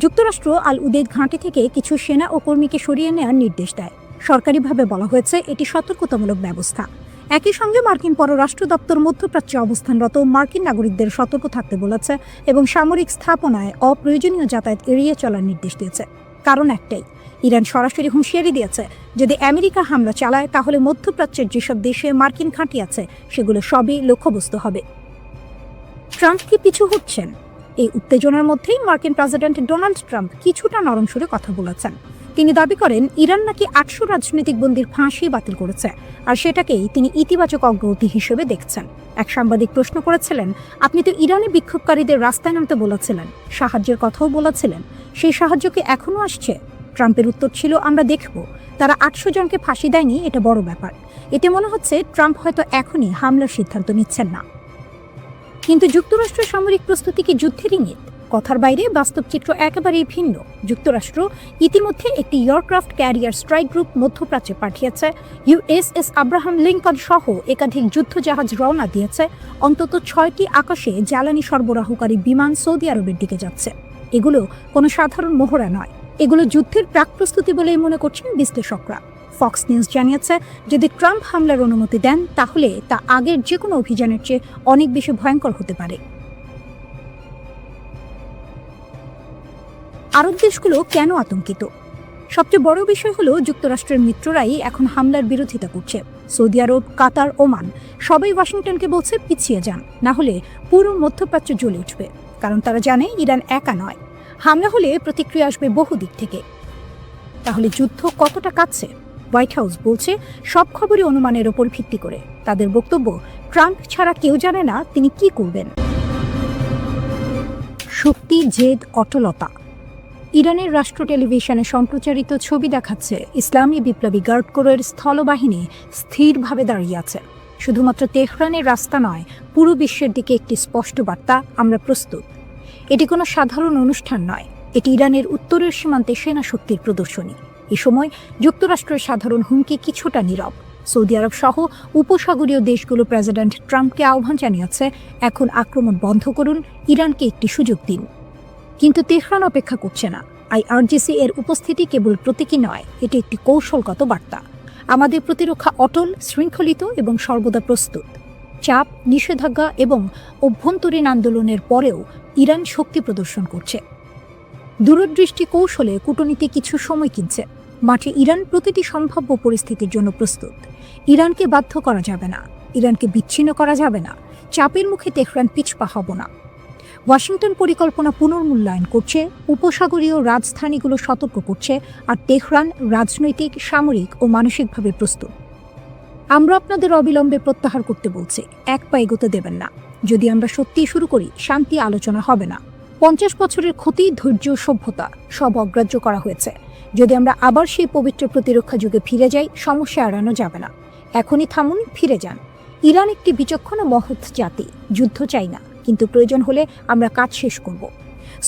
যুক্তরাষ্ট্র আল উদেইদ ঘাঁটি থেকে কিছু সেনা ও কর্মীকে সরিয়ে নেওয়ার নির্দেশ দেয়। সরকারিভাবে বলা হয়েছে এটি সতর্কতামূলক ব্যবস্থা। একই সঙ্গে মার্কিন পররাষ্ট্র দপ্তর মধ্যপ্রাচ্যে অবস্থানরত মার্কিন নাগরিকদের সতর্ক থাকতে বলেছে এবং সামরিক স্থাপনায় অপ্রয়োজনীয় যাতায়াত এড়িয়ে চলার নির্দেশ দিয়েছে। কারণ একটাই, ইরান সরাসরি হুঁশিয়ারি দিয়েছে, যদি আমেরিকা হামলা চালায় তাহলে মধ্যপ্রাচ্যের যেসব দেশে মার্কিন ঘাঁটি আছে সেগুলো সবই লক্ষ্যবস্তু হবে। ট্রাম্প কি পিছু হচ্ছেন? এই উত্তেজনার মধ্যেই মার্কিন প্রেসিডেন্ট ডোনাল্ড ট্রাম্প কিছুটা নরম সুরে কথা বলেছেন। তিনি দাবি করেন, ইরান নাকি 800 রাজনৈতিক বন্দীর ফাঁসি বাতিল করেছে, আর সেটাকেই তিনি ইতিবাচক অগ্রগতি হিসেবে দেখছেন। এক সাংবাদিক প্রশ্ন করেছিলেন, আপনি তো ইরানি বিক্ষোভকারীদের রাস্তায় নামতে বলেছিলেন, সাহায্যের কথাও বলেছিলেন, সেই সাহায্য কি এখনো আসছে? ট্রাম্পের উত্তর ছিল, আমরা দেখব। তারা 800 জনকে ফাঁসি দেয়নি, এটা বড় ব্যাপার। এতে মনে হচ্ছে ট্রাম্প হয়তো এখনই হামলার সিদ্ধান্ত নিচ্ছেন না। কিন্তু যুক্তরাষ্ট্রের সামরিক প্রস্তুতি কি যুদ্ধের ইঙ্গিত? কথার বাইরে বাস্তব চিত্র একেবারেই ভিন্ন। যুক্তরাষ্ট্র ইতিমধ্যে একটি এয়ারক্রাফট ক্যারিয়ার স্ট্রাইক গ্রুপ মধ্যপ্রাচ্যে পাঠিয়েছে। USS আব্রাহাম লিঙ্কন সহ একাধিক যুদ্ধজাহাজ রওনা দিয়েছে। অন্তত 6টি আকাশে জ্বালানি সরবরাহকারী বিমান সৌদি আরবের দিকে যাচ্ছে। এগুলো কোনো সাধারণ মহড়া নয়, এগুলো যুদ্ধের প্রাক প্রস্তুতি বলেই মনে করছেন বিশ্লেষকরা। ফক্স নিউজ জানিয়েছে, যদি ট্রাম্প হামলার অনুমতি দেন তাহলে তা আগের যে কোনো অভিযানের চেয়ে অনেক বেশি ভয়ঙ্কর হতে পারে। আরব দেশগুলো কেন আতঙ্কিত? সবচেয়ে বড় বিষয় হলো, যুক্তরাষ্ট্রের মিত্ররাই এখন হামলার বিরোধিতা করছে। সৌদি আরব, কাতার, ওমান সবাই ওয়াশিংটনকে বলছে পিছিয়ে যান, না হলে পুরো মধ্যপ্রাচ্য জ্বলে উঠবে। কারণ তারা জানে ইরান একা নয়, হামলা হলে প্রতিক্রিয়া আসবে বহু দিক থেকে। তাহলে যুদ্ধ কতটা কাছে? হোয়াইট হাউস বলছে, সব খবরই অনুমানের ওপর ভিত্তি করে। তাদের বক্তব্য, ট্রাম্প ছাড়া কেউ জানে না তিনি কি করবেন। শক্তি, জেদ, অটলতা। ইরানের রাষ্ট্র টেলিভিশনে সম্প্রচারিত ছবি দেখাচ্ছে, ইসলামী বিপ্লবী গার্ড কোরের স্থলবাহিনী স্থিরভাবে দাঁড়িয়ে আছে। শুধুমাত্র তেহরানের রাস্তা নয়, পুরো বিশ্বের দিকে একটি স্পষ্ট বার্তা, আমরা প্রস্তুত। এটি কোনো সাধারণ অনুষ্ঠান নয়, এটি ইরানের উত্তরের সীমান্তে সেনা শক্তির প্রদর্শনী। এ সময় যুক্তরাষ্ট্রের সাধারণ হুমকি কিছুটা নীরব। সৌদি আরব সহ উপসাগরীয় দেশগুলো প্রেসিডেন্ট ট্রাম্পকে আহ্বান জানিয়েছে, এখন আক্রমণ বন্ধ করুন, ইরানকে একটি সুযোগ দিন। কিন্তু তেহরান অপেক্ষা করছে না। আইআরজিসি এর উপস্থিতি কেবল প্রতীকী নয়, এটি একটি কৌশলগত বার্তা। আমাদের প্রতিরক্ষা অটল, শৃঙ্খলিত এবং সর্বদা প্রস্তুত। চাপ, নিষেধাজ্ঞা এবং অভ্যন্তরীণ আন্দোলনের পরেও ইরান শক্তি প্রদর্শন করছে। দূরদৃষ্টি কৌশলে কূটনীতি কিছু সময় কিনছে। মাঠে ইরান প্রতিটি সম্ভাব্য পরিস্থিতির জন্য প্রস্তুত। ইরানকে বাধ্য করা যাবে না, ইরানকে বিচ্ছিন্ন করা যাবে না। চাপের মুখে তেহরান পিছপা হব না। ওয়াশিংটন পরিকল্পনা পুনর্মূল্যায়ন করছে, উপসাগরীয় রাজধানীগুলো সতর্ক করছে, আর তেহরান রাজনৈতিক, সামরিক ও মানসিকভাবে প্রস্তুত। আমরা আপনাদের অবিলম্বে প্রত্যাহার করতে বলছি, এক পা এগোতে দেবেন না। যদি আমরা সত্যিই শুরু করি, শান্তি আলোচনা হবে না। 50 বছরের ক্ষতি, ধৈর্য, সভ্যতা সব অগ্রাহ্য করা হয়েছে। যদি আমরা আবার সেই পবিত্র প্রতিরক্ষা যুগে ফিরে যাই, সমস্যা এড়ানো যাবে না। এখনই থামুন, ফিরে যান। ইরান একটি বিচক্ষণ ও মহৎ জাতি, যুদ্ধ চাই না, কিন্তু প্রয়োজন হলে আমরা কাজ শেষ করব।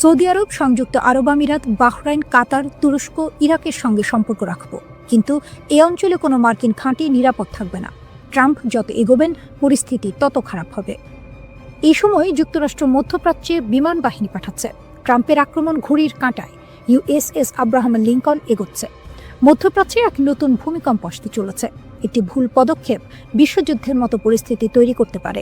সৌদি আরব, সংযুক্ত আরব আমিরাত, বাহরাইন, কাতার, তুরস্ক, ইরাকের সঙ্গে সম্পর্ক রাখব, কিন্তু এই অঞ্চলে কোনো মার্কিন ঘাঁটি নিরাপদ থাকবে না। ট্রাম্প যত এগোবেন, পরিস্থিতি তত খারাপ হবে। এই সময় যুক্তরাষ্ট্র মধ্যপ্রাচ্যে বিমান বাহিনী পাঠাচ্ছে। ট্রাম্পের আক্রমণ ঘড়ির কাঁটায়। ইউএসএস আব্রাহাম লিঙ্কন এগোচ্ছে। মধ্যপ্রাচ্যে এক নতুন ভূমিকম্প আসতে চলেছে। একটি ভুল পদক্ষেপ বিশ্বযুদ্ধের মতো পরিস্থিতি তৈরি করতে পারে।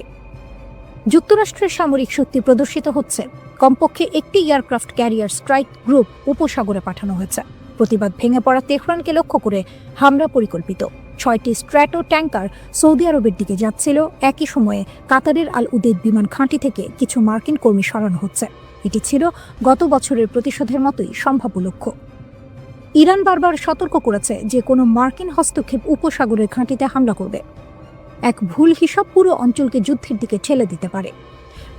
যুক্তরাষ্ট্রের সামরিক শক্তি প্রদর্শিত হচ্ছে। কমপক্ষে একটি এয়ারক্রাফট ক্যারিয়ার স্ট্রাইক গ্রুপ উপসাগরে পাঠানো হয়েছে। প্রতিবাদ ভেঙে পড়া তেহরানকে লক্ষ্য করে হামলা পরিকল্পিত। 6টি স্ট্র্যাটো ট্যাঙ্কার সৌদি আরবের দিকে যাচ্ছিল। একই সময়ে কাতারের আল উদেদ বিমান ঘাঁটি থেকে কিছু মার্কিন কর্মী সরানো হচ্ছে। এটি ছিল গত বছরের প্রতিশোধের মতোই সম্ভাব্য লক্ষ্য। ইরান বারবার সতর্ক করেছে যে কোনো মার্কিন হস্তক্ষেপ উপসাগরের ঘাঁটিতে হামলা করবে। এক ভুল হিসাব পুরো অঞ্চলকে যুদ্ধের দিকে ঠেলে দিতে পারে।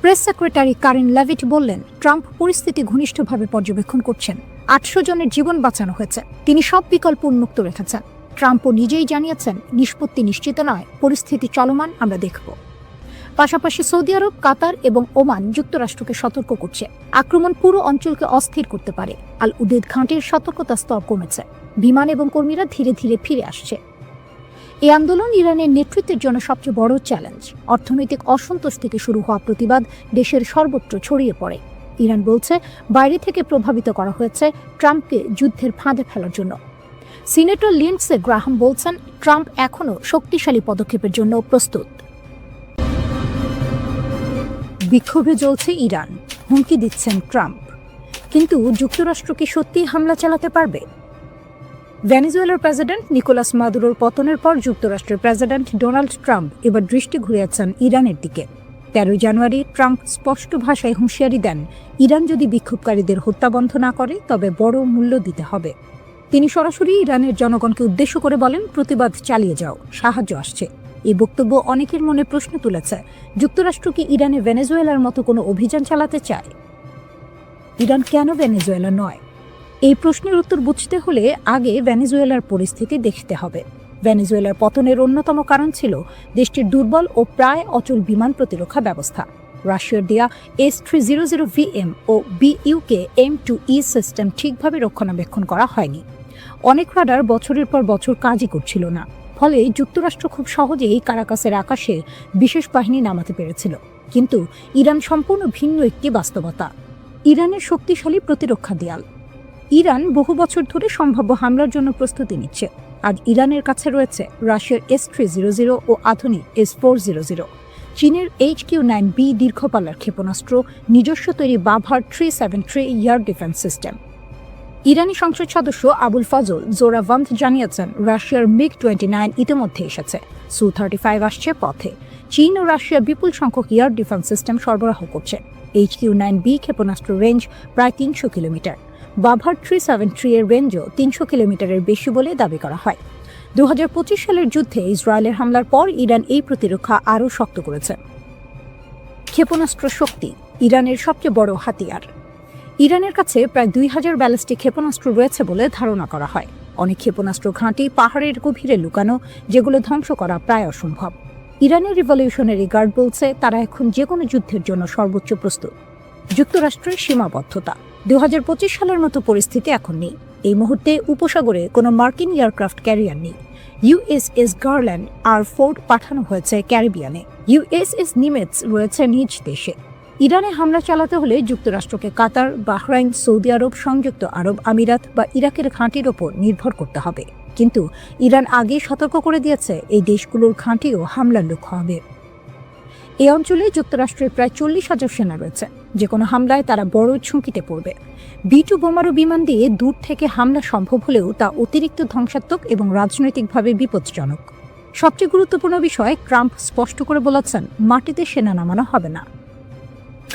প্রেস সেক্রেটারি কারেন লেভিট বললেন, ট্রাম্প পরিস্থিতি ঘনিষ্ঠভাবে পর্যবেক্ষণ করছেন। 800 জনের জীবন বাঁচানো হয়েছে। তিনি সব বিকল্প উন্মুক্ত রেখেছেন। ট্রাম্পও নিজেই জানিয়েছেন, নিষ্পত্তি নিশ্চিত নয়, পরিস্থিতি চলমান, আমরা দেখব। পাশাপাশি সৌদি আরব, কাতার এবং ওমান যুক্তরাষ্ট্রকে সতর্ক করছে, আক্রমণ পুরো অঞ্চলকে অস্থির করতে পারে। আল উদেদ ঘাঁটির সতর্কতা স্তর কমেছে। বিমান এবং কর্মীরা ধীরে ধীরে ফিরে আসছে। এই আন্দোলন ইরানের নেতৃত্বের জন্য সবচেয়ে বড় চ্যালেঞ্জ। অর্থনৈতিক অসন্তোষ থেকে শুরু হওয়া প্রতিবাদ দেশের সর্বত্র ছড়িয়ে পড়ে। ইরান বলছে, বাইরে থেকে প্রভাবিত করা হয়েছে ট্রাম্পকে যুদ্ধের ফাঁদে ফেলার জন্য। সিনেটর লিন্ডসে গ্রাহাম বলছেন, ট্রাম্প এখনও শক্তিশালী পদক্ষেপের জন্য প্রস্তুত। বিক্ষোভে জ্বলছে ইরান, হুমকি দিচ্ছেন ট্রাম্প। কিন্তু যুক্তরাষ্ট্র কি সত্যিই হামলা চালাতে পারবে? ভেনেজুয়েলার প্রেসিডেন্ট নিকোলাস মাদুরোর পতনের পর যুক্তরাষ্ট্রের প্রেসিডেন্ট ডোনাল্ড ট্রাম্প এবার দৃষ্টি ঘুরিয়েছেন ইরানের দিকে। 13 জানুয়ারি ট্রাম্প স্পষ্ট ভাষায় হুঁশিয়ারি দেন, ইরান যদি বিক্ষোভকারীদের হত্যা বন্ধ না করে, তবে বড় মূল্য দিতে হবে। তিনি সরাসরি ইরানের জনগণকে উদ্দেশ্য করে বলেন, প্রতিবাদ চালিয়ে যাও, সাহায্য আসছে। এই বক্তব্য অনেকের মনে প্রশ্ন তুলেছে, যুক্তরাষ্ট্র কি ইরানে ভেনেজুয়েলার মতো কোনো অভিযান চালাতে চায়? ইরান কেন ভেনেজুয়েলা নয়? এই প্রশ্নের উত্তর বুঝতে হলে আগে ভেনেজুয়েলার পরিস্থিতি দেখতে হবে। ভেনেজুয়েলার পতনের অন্যতম কারণ ছিল দেশটির দুর্বল ও প্রায় অচল বিমান প্রতিরক্ষা ব্যবস্থা। রাশিয়ার দেয়া S-300VM ও BUK M2E সিস্টেম ঠিকভাবে রক্ষণাবেক্ষণ করা হয়নি। অনেক রাডার বছরের পর বছর কাজই করছিল না। ফলে যুক্তরাষ্ট্র খুব সহজেই কারাকাসের আকাশে বিশেষ বাহিনী নামাতে পেরেছিল। কিন্তু ইরান সম্পূর্ণ ভিন্ন একটি বাস্তবতা। ইরানের শক্তিশালী প্রতিরক্ষা দেয়াল। ইরান বহু বছর ধরে সম্ভাব্য হামলার জন্য প্রস্তুতি নিচ্ছে। আজ ইরানের কাছে রয়েছে রাশিয়ার S-300 ও আধুনিক S-400, চীনের HQ-9B দীর্ঘপাল্লার ক্ষেপণাস্ত্র, নিজস্ব তৈরি বাভার 373 এয়ার ডিফেন্স সিস্টেম। ইরানি সংসদ সদস্য আবুল ফজল জোরাভান্দ জানিয়েছেন, রাশিয়ার MiG-29 ইতিমধ্যে এসেছে, Su-35 আসছে পথে। চীন ও রাশিয়া বিপুল সংখ্যক এয়ার ডিফেন্স সিস্টেম সরবরাহ করছে। HQ-9B ক্ষেপণাস্ত্র রেঞ্জ প্রায় 300 কিলোমিটার। বাভার 373 এর রেঞ্জও 300 কিলোমিটারের বেশি বলে দাবি করা হয়। 2025 সালের যুদ্ধে ইসরায়েলের হামলার পর ইরান এই প্রতিরক্ষা আরও শক্ত করেছে। ক্ষেপণাস্ত্র শক্তি ইরানের সবচেয়ে বড় হাতিয়ার। ইরানের কাছে প্রায় 2000 ব্যালিস্টিক ক্ষেপণাস্ত্র রয়েছে বলে ধারণা করা হয়। অনেক ক্ষেপণাস্ত্র ঘাঁটি পাহাড়ের গভীরে লুকানো, যেগুলো ধ্বংস করা প্রায় অসম্ভব। ইরানের রিভলিউশনারি গার্ড বলছে, তারা এখন যে কোনো যুদ্ধের জন্য সর্বোচ্চ প্রস্তুত। যুক্তরাষ্ট্রের সীমাবদ্ধতা। 2025 সালের মতো পরিস্থিতি এখন নেই। এই মুহূর্তে উপসাগরে কোনো মার্কিন এয়ারক্রাফট ক্যারিয়ার নেই। ইউএসএস গার্ল্যান্ড আর ফোর্ড পাঠানো হয়েছে ক্যারিবিয়ানে। ইউএসএস নিমেটস রয়েছে নিজ দেশে। ইরানে হামলা চালাতে হলে যুক্তরাষ্ট্রকে কাতার, বাহরাইন, সৌদি আরব, সংযুক্ত আরব আমিরাত বা ইরাকের ঘাঁটির ওপর নির্ভর করতে হবে। কিন্তু ইরান আগেই সতর্ক করে দিয়েছে এই দেশগুলোর ঘাঁটিও হামলার লক্ষ্য হবে। এই অঞ্চলে যুক্তরাষ্ট্রের প্রায় 40,000 সেনা রয়েছে। যে কোনো হামলায় তারা বড় ঝুঁকিতে পড়বে। B-2 বোমারু বিমান দিয়ে দূর থেকে হামলা সম্ভব হলেও তা অতিরিক্ত ধ্বংসাত্মক এবং রাজনৈতিকভাবে বিপজ্জনক। সবচেয়ে গুরুত্বপূর্ণ বিষয়, ট্রাম্প স্পষ্ট করে বলেছেন মাটিতে সেনা নামানো হবে না।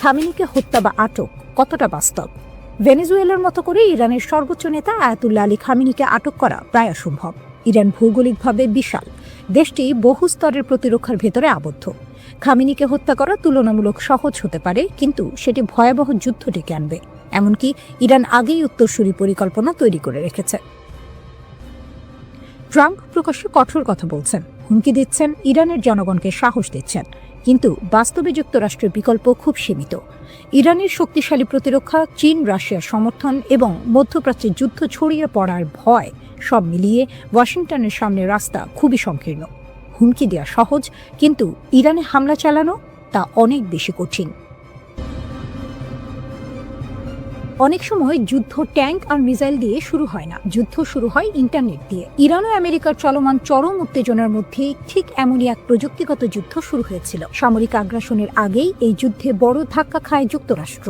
খামেনিকে হত্যা বা আটক কতটা বাস্তব? ভেনেজুয়েলার মতো করে ইরানের সর্বোচ্চ নেতা আয়াতুল্লাহ আলী খামেনিকে আটক করা প্রায় অসম্ভব। ইরান ভৌগোলিকভাবে বিশাল, দেশটি বহু স্তরের প্রতিরক্ষার ভেতরে আবদ্ধ। খামেনিকে হত্যা করা তুলনামূলক সহজ হতে পারে, কিন্তু সেটি ভয়াবহ যুদ্ধ ডেকে আনবে। এমনকি ইরান আগেই উত্তরসূরি পরিকল্পনা তৈরি করে রেখেছে। ট্রাম্প প্রকাশ্যে কঠোর কথা বলছেন, হুমকি দিচ্ছেন, ইরানের জনগণকে সাহস দিচ্ছেন, কিন্তু বাস্তবে যুক্তরাষ্ট্রের বিকল্প খুব সীমিত। ইরানের শক্তিশালী প্রতিরক্ষা, চীন রাশিয়ার সমর্থন এবং মধ্যপ্রাচ্যে যুদ্ধ ছড়িয়ে পড়ার ভয়, সব মিলিয়ে ওয়াশিংটনের সামনে রাস্তা খুবই সংকীর্ণ। হুমকি দেওয়া সহজ, কিন্তু ইরানে হামলা চালানো তা অনেক বেশি কঠিন। অনেক সময় যুদ্ধ ট্যাঙ্ক আর মিসাইল দিয়ে শুরু হয় না, যুদ্ধ শুরু হয় ইন্টারনেট দিয়ে। ইরান ও আমেরিকার চলমান চরম উত্তেজনার মধ্যে ঠিক এমনই এক প্রযুক্তিগত যুদ্ধ শুরু হয়েছিল। সামরিক আগ্রাসনের আগেই এই যুদ্ধে বড় ধাক্কা খায় যুক্তরাষ্ট্র।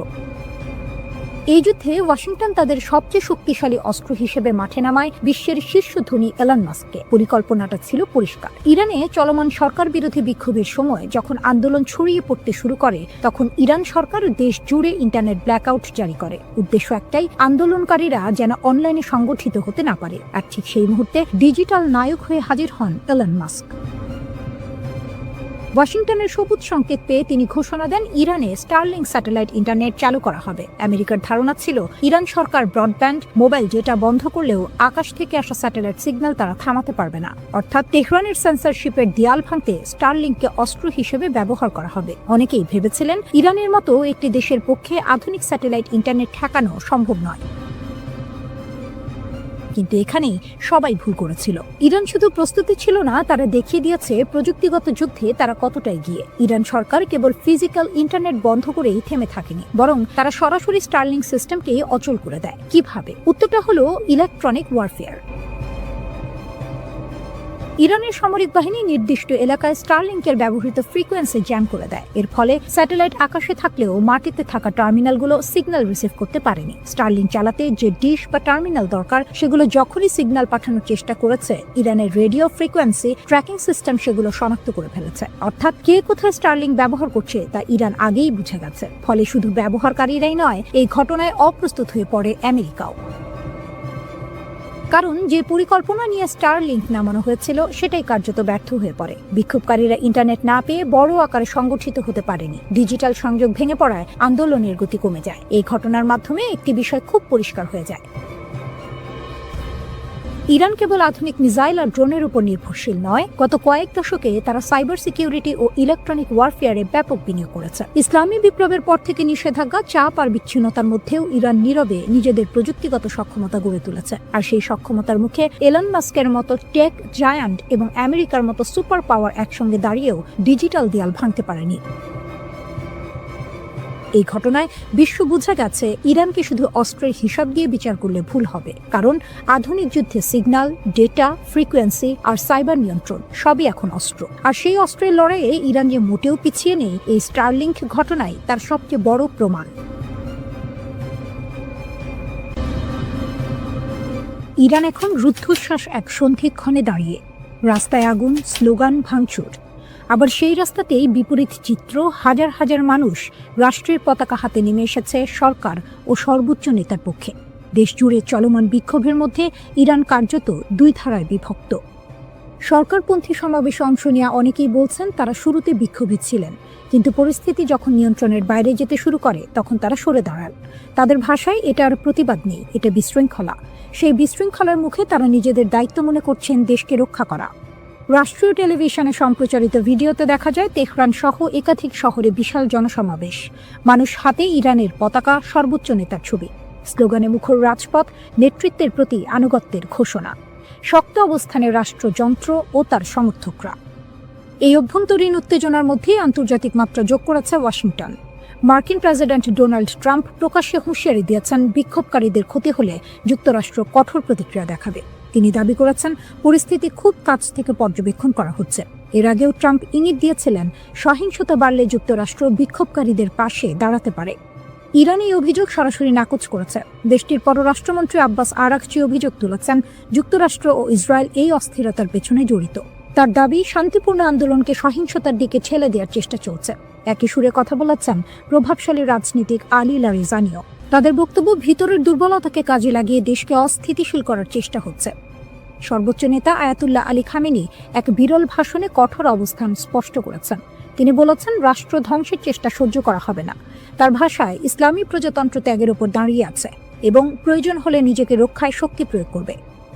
এই যুদ্ধে ওয়াশিংটন তাদের সবচেয়ে শক্তিশালী অস্ত্র হিসেবে মাঠে নামায় বিশ্বের শীর্ষ ধনী এলন মাস্ককে। পরিকল্পনাটা ছিল পরিষ্কার। ইরানে চলমান সরকার বিরোধী বিক্ষোভের সময় যখন আন্দোলন ছড়িয়ে পড়তে শুরু করে, তখন ইরান সরকার দেশ জুড়ে ইন্টারনেট ব্ল্যাকআউট জারি করে। উদ্দেশ্য একটাই, আন্দোলনকারীরা যেন অনলাইনে সংগঠিত হতে না পারে। আর ঠিক সেই মুহূর্তে ডিজিটাল নায়ক হয়ে হাজির হন এলন মাস্ক। ওয়াশিংটনের সবুজ সংকেত পেয়ে তিনি ঘোষণা দেন ইরানে স্টারলিংক স্যাটেলাইট ইন্টারনেট চালু করা হবে। আমেরিকার ধারণা ছিল ইরান সরকার ব্রডব্যান্ড, মোবাইল ডেটা বন্ধ করলেও আকাশ থেকে আসা স্যাটেলাইট সিগন্যাল তারা থামাতে পারবে না। অর্থাৎ তেহরানের সেন্সরশিপের দেয়াল ভাঙতে স্টারলিংককে অস্ত্র হিসেবে ব্যবহার করা হবে। অনেকেই ভেবেছিলেন ইরানের মতো একটি দেশের পক্ষে আধুনিক স্যাটেলাইট ইন্টারনেট ঠেকানো সম্ভব নয়। কিন্তু এখানেই সবাই ভুল করেছিল। ইরান শুধু প্রস্তুতি ছিল না, তারা দেখিয়ে দিয়েছে প্রযুক্তিগত যুদ্ধে তারা কতটা এগিয়ে। ইরান সরকার কেবল ফিজিক্যাল ইন্টারনেট বন্ধ করেই থেমে থাকেনি, বরং তারা সরাসরি স্টারলিংক সিস্টেমকে অচল করে দেয়। কিভাবে? উত্তরটা হলো ইলেকট্রনিক ওয়ারফেয়ার। ইরানের সামরিক বাহিনী নির্দিষ্ট এলাকায় স্টারলিংকের ব্যবহৃত ফ্রিকোয়েন্সি জ্যাম করে দেয়। এর ফলে স্যাটেলাইট আকাশে থাকলেও মাটিতে থাকা টার্মিনালগুলো সিগন্যাল রিসিভ করতে পারেনি। স্টারলিংক চালাতে যে ডিশ বা টার্মিনাল দরকার, সেগুলো যখনই সিগন্যাল পাঠানোর চেষ্টা করেছে, ইরানের রেডিও ফ্রিকোয়েন্সি ট্র্যাকিং সিস্টেম সেগুলো শনাক্ত করে ফেলেছে। অর্থাৎ কে কোথায় স্টারলিংক ব্যবহার করছে তা ইরান আগেই বুঝে গেছে। ফলে শুধু ব্যবহারকারীরাই নয়, এই ঘটনায় অপ্রস্তুত হয়ে পড়ে আমেরিকাও। কারণ যে পরিকল্পনা নিয়ে স্টারলিংক নামানো হয়েছিল, সেটাই কার্যত ব্যর্থ হয়ে পড়ে। বিক্ষোভকারীরা ইন্টারনেট না পেয়ে বড় আকারে সংগঠিত হতে পারেনি। ডিজিটাল সংযোগ ভেঙে পড়ায় আন্দোলনের গতি কমে যায়। এই ঘটনার মাধ্যমে একটি বিষয় খুব পরিষ্কার হয়ে যায়, ইরান কেবল আধুনিক মিসাইল আর ড্রোনের উপর নির্ভরশীল নয়, গত কয়েক দশকে তারা সাইবার সিকিউরিটি ও ইলেকট্রনিক ওয়ারফেয়ারে ব্যাপক বিনিয়োগ করেছে। ইসলামী বিপ্লবের পর থেকে নিষেধাজ্ঞা, চাপ আর বিচ্ছিন্নতার মধ্যেও ইরান নীরবে নিজেদের প্রযুক্তিগত সক্ষমতা গড়ে তুলেছে। আর সেই সক্ষমতার মুখে এলন মাস্কের মতো টেক জায়ান্ট এবং আমেরিকার মতো সুপার পাওয়ার একসঙ্গে দাঁড়িয়েও ডিজিটাল দেয়াল ভাঙতে পারেনি। এই ঘটনায় বিশ্ব বুঝে গেছে ইরানকে শুধু অস্ত্রের হিসাব দিয়ে বিচার করলে ভুল হবে। কারণ আধুনিক যুদ্ধে সিগন্যাল, ডেটা, ফ্রিকোয়েন্সি আর সাইবার নিয়ন্ত্রণ সবই এখন অস্ত্র। আর সেই অস্ত্রের লড়াইয়ে ইরান যে মোটেও পিছিয়ে নেই, এই স্টারলিংক ঘটনাই তার সবচেয়ে বড় প্রমাণ। ইরান এখন রুদ্ধশ্বাস এক সন্ধিক্ষণে দাঁড়িয়ে। রাস্তায় আগুন, স্লোগান, ভাঙচুর। আবার সেই রাস্তাতেই বিপরীত চিত্র, হাজার হাজার মানুষ রাষ্ট্রের পতাকা হাতে নেমে এসেছে সরকার ও সর্বোচ্চ নেতার পক্ষে। দেশ জুড়ে চলমান বিক্ষোভের মধ্যে ইরান কার্যত দুই ধারায় বিভক্ত। সরকারপন্থী সমাবেশে অংশ নেওয়া অনেকেই বলছেন তারা শুরুতে বিক্ষোভী ছিলেন, কিন্তু পরিস্থিতি যখন নিয়ন্ত্রণের বাইরে যেতে শুরু করে তখন তারা সরে দাঁড়ান। তাদের ভাষায় এটা আর প্রতিবাদ নেই, এটা বিশৃঙ্খলা। সেই বিশৃঙ্খলার মুখে তারা নিজেদের দায়িত্ব মনে করছেন দেশকে রক্ষা করা। রাষ্ট্রীয় টেলিভিশনে সম্প্রচারিত ভিডিওতে দেখা যায় তেহরান সহ একাধিক শহরে বিশাল জনসমাবেশ, মানুষ হাতে ইরানের পতাকা, সর্বোচ্চ নেতার ছবি, স্লোগানে মুখর রাজপথ, নেতৃত্বের প্রতি আনুগত্যের ঘোষণা, শক্ত অবস্থানে রাষ্ট্রযন্ত্র ও তার সমর্থকরা। এই অভ্যন্তরীণ উত্তেজনার মধ্যেই আন্তর্জাতিক মাত্রা যোগ করেছে ওয়াশিংটন। মার্কিন প্রেসিডেন্ট ডোনাল্ড ট্রাম্প প্রকাশ্যে হুঁশিয়ারি দিয়েছেন বিক্ষোভকারীদের ক্ষতি হলে যুক্তরাষ্ট্র কঠোর প্রতিক্রিয়া দেখাবে। তিনি দাবি করেছেন পরিস্থিতি খুব কাছ থেকে পর্যবেক্ষণ করা হচ্ছে। এর আগেও ট্রাম্প ইঙ্গিত দিয়েছিলেন সহিংসতা বাড়লে যুক্তরাষ্ট্র বিক্ষোভকারীদের পাশে দাঁড়াতে পারে। ইরান এই অভিযোগ সরাসরি নাকচ করেছে। দেশটির পররাষ্ট্রমন্ত্রী আব্বাস আরাকচি অভিযোগ তুলেছেন যুক্তরাষ্ট্র ও ইসরায়েল এই অস্থিরতার পেছনে জড়িত। তার দাবি শান্তিপূর্ণ আন্দোলনকে সহিংসতার দিকে ঠেলে দেওয়ার চেষ্টা চলছে। একই সুরে কথা বলেছেন প্রভাবশালী রাজনীতিক আলী লারিজানিও। তাদের বক্তব্য, ভিতরের দুর্বলতাকে কাজে লাগিয়ে দেশকে অস্থিতিশীল করার চেষ্টা হচ্ছে। সর্বোচ্চ নেতা আয়াতুল্লাহ আলী খামেনি এক বিরল ভাষণে কঠোর অবস্থান স্পষ্ট করেছেন। তিনি বলেছেন রাষ্ট্র ধ্বংসের চেষ্টা সহ্য করা হবে না। তার ভাষায়, ইসলামী প্রজাতন্ত্র ত্যাগের উপর দাঁড়িয়ে আছে এবং প্রয়োজন হলে নিজেকে রক্ষায় শক্তি প্রয়োগ করবে।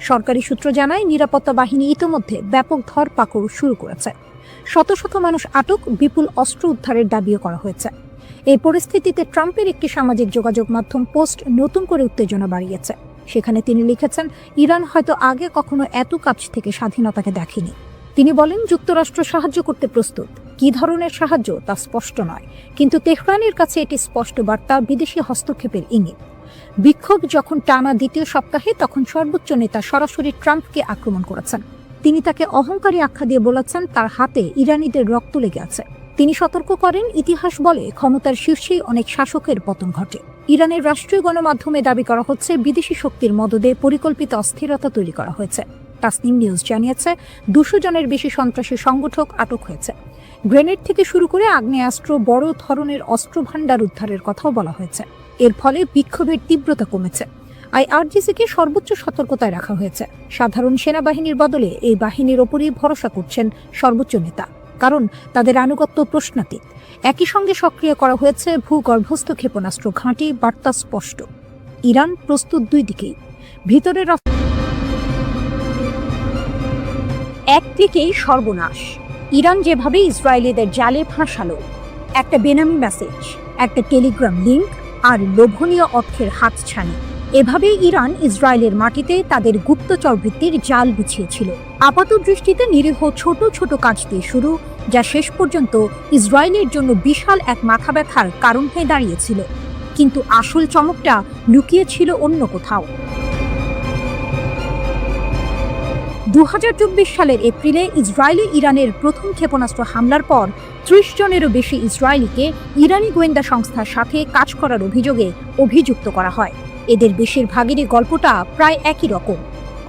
সরকারি সূত্র জানায় নিরাপত্তা বাহিনী ইতোমধ্যে ব্যাপক ধরপাকড় শুরু করেছে। শত শত মানুষ আটক, বিপুল অস্ত্র উদ্ধারের দাবিও করা হয়েছে। এই পরিস্থিতিতে ট্রাম্পের একটি সামাজিক যোগাযোগ মাধ্যম পোস্ট নতুন করে উত্তেজনা বাড়িয়েছে। সেখানে তিনি লিখেছেন, ইরান হয়তো আগে কখনো এত কাছ থেকে স্বাধীনতাকে দেখেনি। তিনি বলেন, যুক্তরাষ্ট্র সাহায্য করতে প্রস্তুত। কী ধরনের সাহায্য তা স্পষ্ট নয়, কিন্তু তেহরানের কাছে এটি স্পষ্ট বার্তা, বিদেশি হস্তক্ষেপের ইঙ্গিত। বিক্ষোভ যখন টানা দ্বিতীয় সপ্তাহে, তখন সর্বোচ্চ নেতা সরাসরি ট্রাম্পকে আক্রমণ করেছেন। তিনি তাকে অহংকারী আখ্যা দিয়ে বলেছেন তার হাতে ইরানিদের রক্ত লেগে আছে। তিনি সতর্ক করেন, ইতিহাস বলে ক্ষমতার শীর্ষেই অনেক শাসকের পতন ঘটে। ইরানের রাষ্ট্রীয় গণমাধ্যমে দাবি করা হচ্ছে বিদেশি শক্তির মদদে পরিকল্পিত অস্থিরতা তৈরি করা হয়েছে। তাসনিম নিউজ জানিয়েছে 200 জনের বেশি সন্ত্রাসী সংগঠক আটক হয়েছে। গ্রেনেড থেকে শুরু করে আগ্নেয়াস্ত্র, বড় ধরনের অস্ত্রভাণ্ডার উদ্ধারের কথাও বলা হয়েছে। এর ফলে বিক্ষোভের তীব্রতা কমেছে। আইআরজিসিকে সর্বোচ্চ সতর্কতায় রাখা হয়েছে। সাধারণ সেনাবাহিনীর বদলে এই বাহিনীর ওপরই ভরসা করছেন সর্বোচ্চ নেতা, কারণ তাদের আনুগত্য প্রশ্নাতীত। একই সঙ্গে সক্রিয় করা হয়েছে ভূগর্ভস্থ ক্ষেপণাস্ত্র ঘাঁটি। বার্তা স্পষ্ট, ইরান প্রস্তুত দুই দিকেই। ভিতরের একদিকেই সর্বনাশ। ইরান যেভাবে ইসরায়েলিদের জালে ফাঁসালো, একটা বেনামি মেসেজ, একটা টেলিগ্রাম লিঙ্ক আর লোভনীয় অর্থের হাতছানি, এভাবেই ইরান ইসরায়েলের মাটিতে তাদের গুপ্তচর বৃত্তির জাল বিছিয়েছিল। আপাত দৃষ্টিতে নিরীহ ছোট ছোট কাজ দিয়ে শুরু, যা শেষ পর্যন্ত ইসরায়েলের জন্য বিশাল এক মাথা ব্যথার কারণ হয়ে দাঁড়িয়েছিল। কিন্তু আসল চমকটা লুকিয়ে ছিল অন্য কোথাও। 2024 সালের এপ্রিলে ইসরায়েলে ইরানের প্রথম ক্ষেপণাস্ত্র হামলার পর 30 জনেরও বেশি ইসরায়েলিকে ইরানি গোয়েন্দা সংস্থার সাথে কাজ করার অভিযোগে অভিযুক্ত করা হয়। এদের বেশিরভাগেরই গল্পটা প্রায় একই রকম।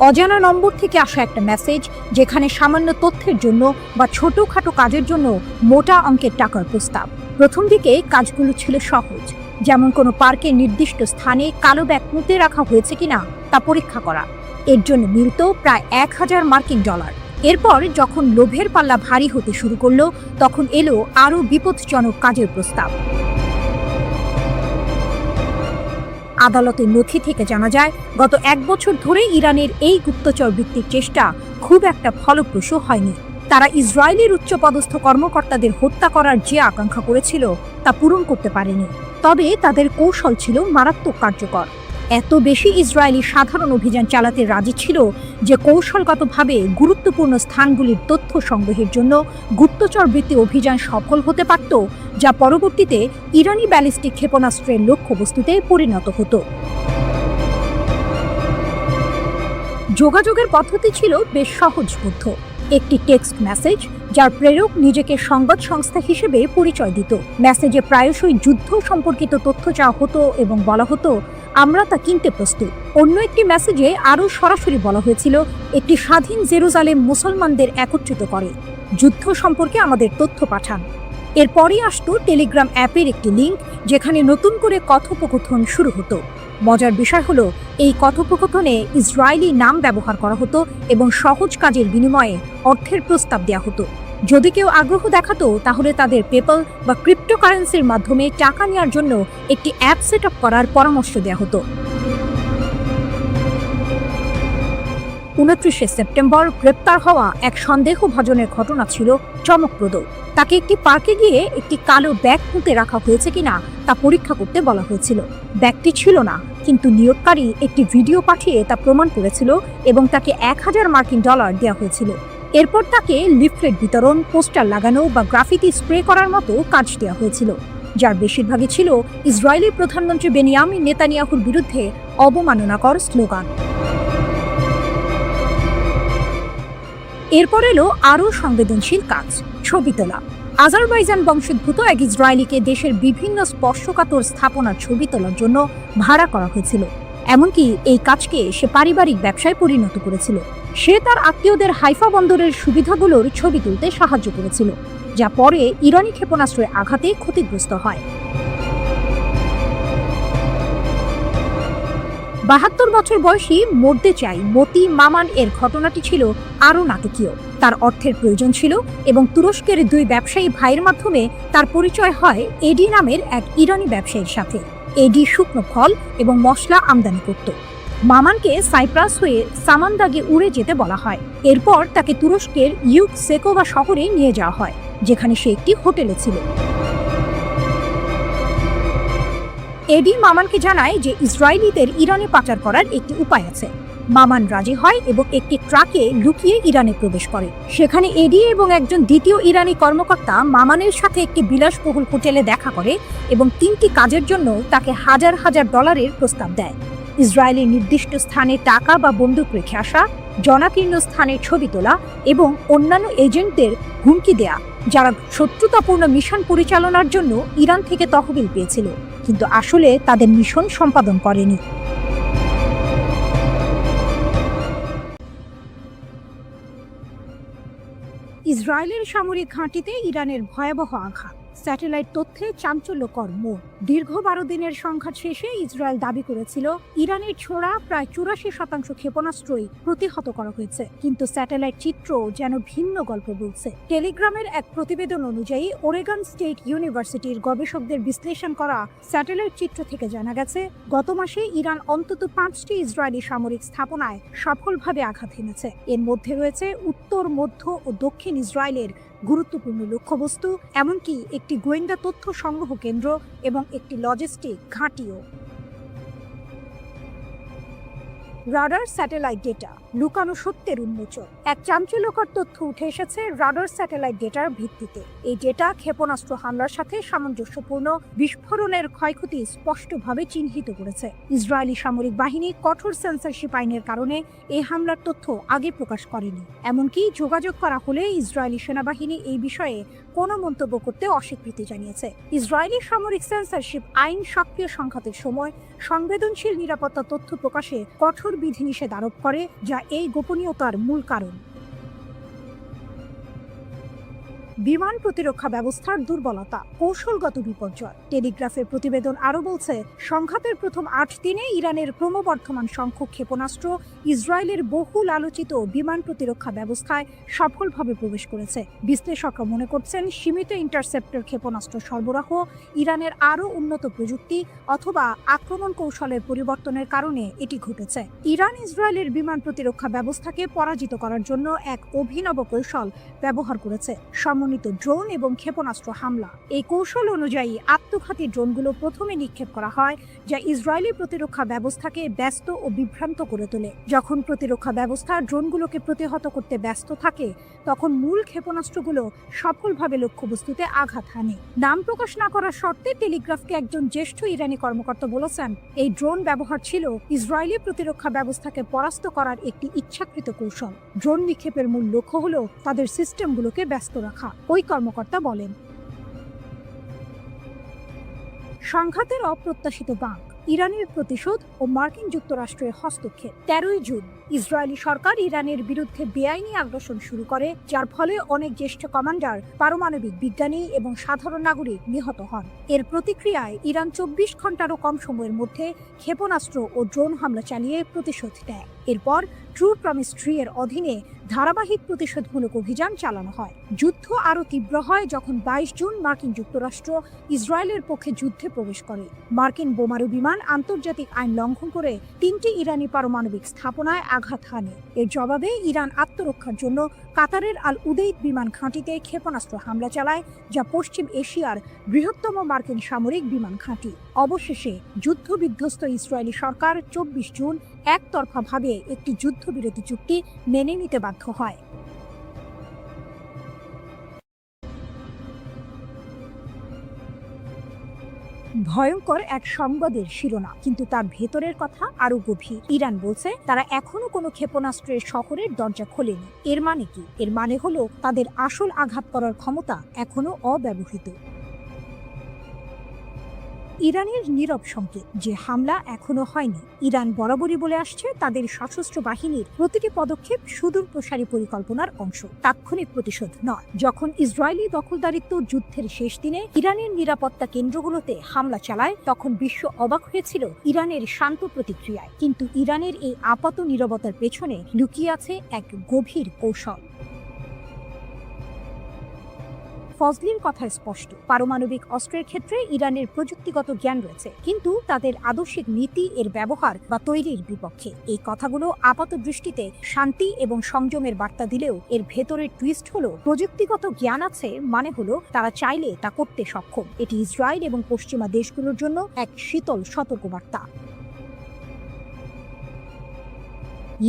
অজানা নম্বর থেকে আসা একটা মেসেজ, যেখানে সামান্য তথ্যের জন্য বা ছোটখাটো কাজের জন্য মোটা অঙ্কের টাকার প্রস্তাব। প্রথম দিকে কাজগুলো ছিল সহজ, যেমন কোনো পার্কের নির্দিষ্ট স্থানে কালো ব্যাগ পুঁতে রাখা হয়েছে কিনা তা পরীক্ষা করা। এর জন্য মিলত প্রায় 1000 মার্কিন ডলার। এরপর যখন লোভের পাল্লা ভারী হতে শুরু করলো, তখন এলো আরও বিপজ্জনক কাজের প্রস্তাব। আদালতের নথি থেকে জানা যায়, গত 1 বছর ধরে ইরানের এই গুপ্তচর বৃত্তির চেষ্টা খুব একটা ফলপ্রসূ হয়নি। তারা ইসরায়েলের উচ্চপদস্থ কর্মকর্তাদের হত্যা করার যে আকাঙ্ক্ষা করেছিল তা পূরণ করতে পারেনি। তবে তাদের কৌশল ছিল মারাত্মক কার্যকর। এত বেশি ইসরায়েলি সাধারণ অভিযান চালাতে রাজি ছিল যে কৌশলগতভাবে গুরুত্বপূর্ণ স্থানগুলির তথ্য সংগ্রহের জন্য গুপ্তচর বৃত্তি অভিযান সফল হতে পারত, যা পরবর্তীতে ইরানি ব্যালিস্টিক ক্ষেপণাস্ত্রের লক্ষ্যবস্তুতে পরিণত হতো। যোগাযোগের পদ্ধতি ছিল বেশ সহজবোধ্য। একটি টেক্সট মেসেজ, যার প্রেরক নিজেকে সংবাদ সংস্থা হিসেবে পরিচয় দিত। মেসেজে প্রায়শই যুদ্ধ সম্পর্কিত তথ্য চাওয়া হতো এবং বলা হতো, আমরা তা কিনতে প্রস্তুত। অন্য একটি মেসেজে আরও সরাসরি বলা হয়েছিল, একটি স্বাধীন জেরুজালেম মুসলমানদের একত্রিত করে, যুদ্ধ সম্পর্কে আমাদের তথ্য পাঠান। এরপরই আসতো টেলিগ্রাম অ্যাপের একটি লিঙ্ক, যেখানে নতুন করে কথোপকথন শুরু হতো। মজার বিষয় হলো, এই কথোপকথনে ইসরায়েলি নাম ব্যবহার করা হতো এবং সহজ কাজের বিনিময়ে অর্থের প্রস্তাব দেওয়া হতো। যদি কেউ আগ্রহ দেখাতো, তাহলে তাদের পেপ্যাল বা ক্রিপ্টোকারেন্সির মাধ্যমে টাকা নেওয়ার জন্য একটি অ্যাপ সেট আপ করার পরামর্শ দেওয়া হতো। 29 সেপ্টেম্বর গ্রেপ্তার হওয়া এক সন্দেহভাজনের ঘটনা ছিল চমকপ্রদ। তাকে একটি পার্কে গিয়ে একটি কালো ব্যাগ পুঁতে রাখা হয়েছে কিনা তা পরীক্ষা করতে বলা হয়েছিল। ব্যাগটি ছিল না, কিন্তু নিয়োগকারী একটি ভিডিও পাঠিয়ে তা প্রমাণ করেছিল এবং তাকে $1000 দেওয়া হয়েছিল। এরপর তাকে লিফলেট বিতরণ, পোস্টার লাগানো বা গ্রাফিতি স্প্রে করার মতো কাজ দেওয়া হয়েছিল, যার বেশিরভাগই ছিল ইসরায়েলি প্রধানমন্ত্রী বেনিয়ামিন নেতানিয়াহুর বিরুদ্ধে অবমাননাকর স্লোগান। এরপর এলো আরও সংবেদনশীল কাজ, ছবি তোলা। আজারবাইজান বংশোদ্ভূত এক ইসরায়েলিকে দেশের বিভিন্ন স্পর্শকাতর স্থাপনার ছবি তোলার জন্য ভাড়া করা হয়েছিল। এমনকি এই কাজকে সে পারিবারিক ব্যবসায় পরিণত করেছিল। সে তার আত্মীয়দের হাইফা বন্দরের সুবিধাগুলোর ছবি তুলতে সাহায্য করেছিল, যা পরে ইরানি ক্ষেপণাস্ত্রের আঘাতে ক্ষতিগ্রস্ত হয়। 72 বছর বয়সী মরতে চাই মতি মামান এর ঘটনাটি ছিল আরও নাটকীয়। তার অর্থের প্রয়োজন ছিল এবং তুরস্কের 2 ব্যবসায়ী ভাইয়ের মাধ্যমে তার পরিচয় হয় এডি নামের এক ইরানি ব্যবসায়ীর সাথে। এডি শুকনো ফল এবং মশলা আমদানি করত। মামানকে সাইপ্রাস হয়ে সামান্দাগে উড়ে যেতে বলা হয়। এরপর তাকে তুরস্কের ইউকসেকোভা শহরে নিয়ে যাওয়া হয়, যেখানে সে একটি হোটেলে ছিল। এডি মামানকে জানায় যে ইসরায়েলিদের ইরানে পাচার করার একটি উপায় আছে। মামান রাজি হয় এবং একটি ট্রাকে লুকিয়ে ইরানে প্রবেশ করে। সেখানে এডি এবং একজন দ্বিতীয় ইরানি কর্মকর্তা মামানের সাথে একটি বিলাসবহুল হোটেলে দেখা করে এবং 3টি কাজের জন্য তাকে $1000 প্রস্তাব দেয়। ইসরায়েলের নির্দিষ্ট স্থানে টাকা বা বন্দুক রেখে আসা, জনাকীর্ণ স্থানের ছবি তোলা এবং অন্যান্য এজেন্টদের হুমকি দেয়া, যারা শত্রুতাপূর্ণ মিশন পরিচালনার জন্য ইরান থেকে তহবিল পেয়েছিল, কিন্তু আসলে তাদের মিশন সম্পাদন করেনি। ইসরায়েলের সামরিক ঘাঁটিতে ইরানের ভয়াবহ আঘাত, স্যাটেলাইট তথ্যে চাঞ্চল্যকর মোড়। দীর্ঘ 12 দিনের সংঘাত শেষে ইসরায়েল দাবি করেছিল ইরানের ছোড়া প্রায় 84% ক্ষেপণাস্ত্রই প্রতিহত করা হয়েছে, কিন্তু স্যাটেলাইট চিত্র যেন ভিন্ন গল্প বলছে। টেলিগ্রামের এক প্রতিবেদন অনুযায়ী ওরেগন স্টেট ইউনিভার্সিটির গবেষকদের বিশ্লেষণ করা স্যাটেলাইট চিত্র থেকে জানা গেছে গত মাসে ইরান অন্তত 5টি ইসরায়েলি সামরিক স্থাপনায় সফলভাবে আঘাত হেনেছে। এর মধ্যে রয়েছে উত্তর, মধ্য ও দক্ষিণ ইসরায়েলের গুরুত্বপূর্ণ লক্ষ্যবস্তু, এমনকি একটি গোয়েন্দা তথ্য সংগ্রহ কেন্দ্র এবং একটি লজিস্টিক ঘাঁটিও। রাডার স্যাটেলাইট ডেটা, লুকানো সত্যের উন্মোচন। এক চাঞ্চল্যকর তথ্য উঠে এসেছে রাডার স্যাটেলাইট ডেটার ভিত্তিতে। এই ডেটা ক্ষেপণাস্ত্র হামলার সাথে সামঞ্জস্যপূর্ণ বিস্ফোরণের ক্ষয়ক্ষতি স্পষ্টভাবে চিহ্নিত করেছে। ইসরায়েলি সামরিক বাহিনী কঠোর সেন্সরশিপ আইনের কারণে এই হামলার তথ্য আগে প্রকাশ করেনি। এমনকি যোগাযোগ করা হলে ইসরায়েলি সেনাবাহিনী এই বিষয়ে কোনো মন্তব্য করতে অস্বীকৃতি জানিয়েছে। ইসরায়েলি সামরিক সেন্সরশিপ আইন সক্রিয় সংঘাতের সময় সংবেদনশীল নিরাপত্তা তথ্য প্রকাশে কঠোর বিধিনিষেধ আরোপ করে, যা এই গোপনীয়তার মূল কারণ। বিমান প্রতিরক্ষা ব্যবস্থার দুর্বলতা, কৌশলগত বিপর্যয়। টেলিগ্রাফের প্রতিবেদন আরও বলছে, সংঘাতের প্রথম 8 দিনে ইরানের ক্রমবর্ধমান সংখ্যক ক্ষেপণাস্ত্র ইসরায়েলের বহুল আলোচিত বিমান প্রতিরক্ষা ব্যবস্থায় সফলভাবে প্রবেশ করেছে। বিশ্লেষকরা মনে করছেন সীমিত ইন্টারসেপ্টর ক্ষেপণাস্ত্র সরবরাহ, ইরানের আরও উন্নত প্রযুক্তি অথবা আক্রমণ কৌশলের পরিবর্তনের কারণে এটি ঘটেছে। ইরান ইসরায়েলের বিমান প্রতিরক্ষা ব্যবস্থাকে পরাজিত করার জন্য এক অভিনব কৌশল ব্যবহার করেছে, সমন্বিত ড্রোন এবং ক্ষেপণাস্ত্র হামলা। এই কৌশল অনুযায়ী আত্মঘাতী ড্রোনগুলো প্রথমে নিক্ষেপ করা হয়, যা ইসরায়েলি প্রতিরক্ষা ব্যবস্থাকে ব্যস্ত ও বিভ্রান্ত করে তোলে। যখন প্রতিরক্ষা ব্যবস্থা ড্রোনগুলোকে প্রতিহত করতে ব্যস্ত থাকে, তখন মূল ক্ষেপণাস্ত্রগুলো সফলভাবে লক্ষ্যবস্তুতে আঘাত হানে। নাম প্রকাশ না করার শর্তে টেলিগ্রাফকে একজন জ্যেষ্ঠ ইরানি কর্মকর্তা বলেছেন, এই ড্রোন ব্যবহার ছিল ইসরায়েলি প্রতিরক্ষা ব্যবস্থাকে পরাস্ত করার একটি ইচ্ছাকৃত কৌশল। ড্রোন নিক্ষেপের মূল লক্ষ্য হল তাদের সিস্টেমগুলোকে ব্যস্ত রাখা, ওই কর্মকর্তা বলেন। সংঘাতের অপ্রত্যাশিত বাঁক, ইরানের প্রতিশোধ ও মার্কিন যুক্তরাষ্ট্রের হস্তক্ষেপ। 13 জুন ইসরায়েলি সরকার ইরানের বিরুদ্ধে বেআইনি আগ্রাসন শুরু করে, যার ফলে অনেক জ্যেষ্ঠ কমান্ডার, পারমাণবিক বিজ্ঞানী এবং সাধারণ নাগরিক নিহত হন। এর প্রতিক্রিয়ায় ইরান 24 ঘন্টারও কম সময়ের মধ্যে ক্ষেপণাস্ত্র ও ড্রোন হামলা চালিয়ে প্রতিশোধ নেয়। এরপর ট্রু প্রমিস 3 এর অধীনে ধারাবাহিক প্রতিশোধমূলক অভিযান চালানো হয়। যুদ্ধ আরও তীব্র হয় যখন 22 জুন মার্কিন যুক্তরাষ্ট্র ইসরায়েলের পক্ষে যুদ্ধে প্রবেশ করে। মার্কিন বোমারু বিমান আন্তর্জাতিক আইন লঙ্ঘন করে 3টি ইরানি পারমাণবিক স্থাপনায় আঘাত হানে। এর জবাবে ইরান আত্মরক্ষার জন্য কাতারের আল উদেইদ বিমান ঘাঁটিতে ক্ষেপণাস্ত্র হামলা চালায়, যা পশ্চিম এশিয়ার বৃহত্তম মার্কিন সামরিক বিমান ঘাঁটি। অবশেষে যুদ্ধবিধ্বস্ত ইসরায়েলি সরকার 24 জুন একতরফাভাবে একটি যুদ্ধবিরতি চুক্তি মেনে নিতে বাধ্য হয়। ভয়ঙ্কর এক সংবাদের শিরোনাম, কিন্তু তার ভেতরের কথা আরো গভীর। ইরান বলছে তারা এখনো কোনো ক্ষেপণাস্ত্রের শহরের দরজা খোলেনি। এর মানে কি? এর মানে হলো তাদের আসল আঘাত করার ক্ষমতা এখনো অব্যবহৃত। ইরানের নীরব সংকেত যে হামলা এখনো হয়নি। ইরান বরাবরই বলে আসছে তাদের সশস্ত্র বাহিনীর প্রতিটি পদক্ষেপ সুদূর প্রসারী পরিকল্পনার অংশ, তাৎক্ষণিক প্রতিশোধ নয়। যখন ইসরায়েলি দখলদারিত্ব যুদ্ধের শেষ দিনে ইরানের নিরাপত্তা কেন্দ্রগুলোতে হামলা চালায়, তখন বিশ্ব অবাক হয়েছিল ইরানের শান্ত প্রতিক্রিয়ায়। কিন্তু ইরানের এই আপাত নীরবতার পেছনে লুকিয়ে আছে এক গভীর কৌশল। ফজলির কথা স্পষ্ট, পারমাণবিক অস্ত্রের ক্ষেত্রে ইরানের প্রযুক্তিগত জ্ঞান রয়েছে, কিন্তু তাদের আদর্শিক নীতি এর ব্যবহার বা তৈরির বিপক্ষে। এই কথাগুলো আপাত দৃষ্টিতে শান্তি এবং সংযমের বার্তা দিলেও এর ভেতরের টুইস্ট হলো প্রযুক্তিগত জ্ঞান আছে মানে হলো তারা চাইলে তা করতে সক্ষম। এটি ইসরায়েল এবং পশ্চিমা দেশগুলোর জন্য এক শীতল সতর্কবার্তা।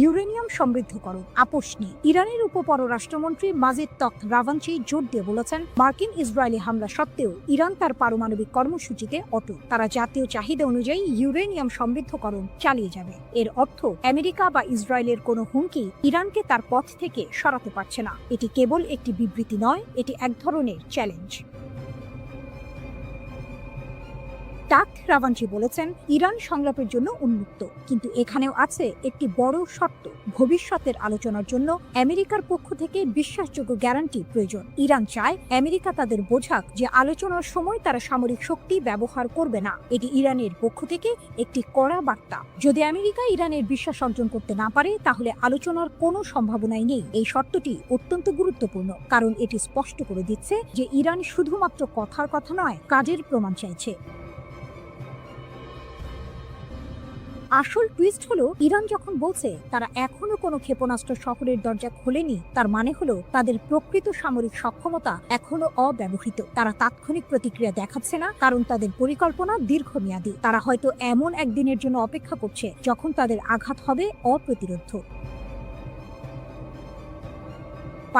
ইউরেনিয়াম সমৃদ্ধকরণ আপোষ নিয়ে ইরানের উপপররাষ্ট্রমন্ত্রী মাজিদ তখত রাভাঞ্চি জোর দিয়ে বলেছেন, মার্কিন ইসরায়েলি হামলা সত্ত্বেও ইরান তার পারমাণবিক কর্মসূচিতে অটল। তারা জাতীয় চাহিদা অনুযায়ী ইউরেনিয়াম সমৃদ্ধকরণ চালিয়ে যাবে। এর অর্থ আমেরিকা বা ইসরায়েলের কোনো হুমকি ইরানকে তার পথ থেকে সরাতে পারছে না। এটি কেবল একটি বিবৃতি নয়, এটি এক ধরনের চ্যালেঞ্জ। তখত রাভাঞ্চি বলেছেন, ইরান সংলাপের জন্য উন্মুক্ত, কিন্তু এখানেও আছে একটি বড় শর্ত। ভবিষ্যতের আলোচনার জন্য আমেরিকার পক্ষ থেকে বিশ্বাসযোগ্য গ্যারান্টি প্রয়োজন। ইরান চায় আমেরিকা তাদের বোঝাক যে আলোচনার সময় তারা সামরিক শক্তি ব্যবহার করবে না। এটি ইরানের পক্ষ থেকে একটি কড়া বার্তা। যদি আমেরিকা ইরানের বিশ্বাস অর্জন করতে না পারে, তাহলে আলোচনার কোনো সম্ভাবনাই নেই। এই শর্তটি অত্যন্ত গুরুত্বপূর্ণ, কারণ এটি স্পষ্ট করে দিচ্ছে যে ইরান শুধুমাত্র কথার কথা নয়, কাজের প্রমাণ চাইছে। আসল টুইস্ট হলো, ইরান যখন বলছে তারা এখনো কোনো ক্ষেপণাস্ত্র শহরের দরজা খোলেনি, তার মানে হলো তাদের প্রকৃত সামরিক সক্ষমতা এখনো অব্যবহৃত। তারা তাৎক্ষণিক প্রতিক্রিয়া দেখাচ্ছে না, কারণ তাদের পরিকল্পনা দীর্ঘমেয়াদী। তারা হয়তো এমন একদিনের জন্য অপেক্ষা করছে যখন তাদের আঘাত হবে অপ্রতিরোধ্য।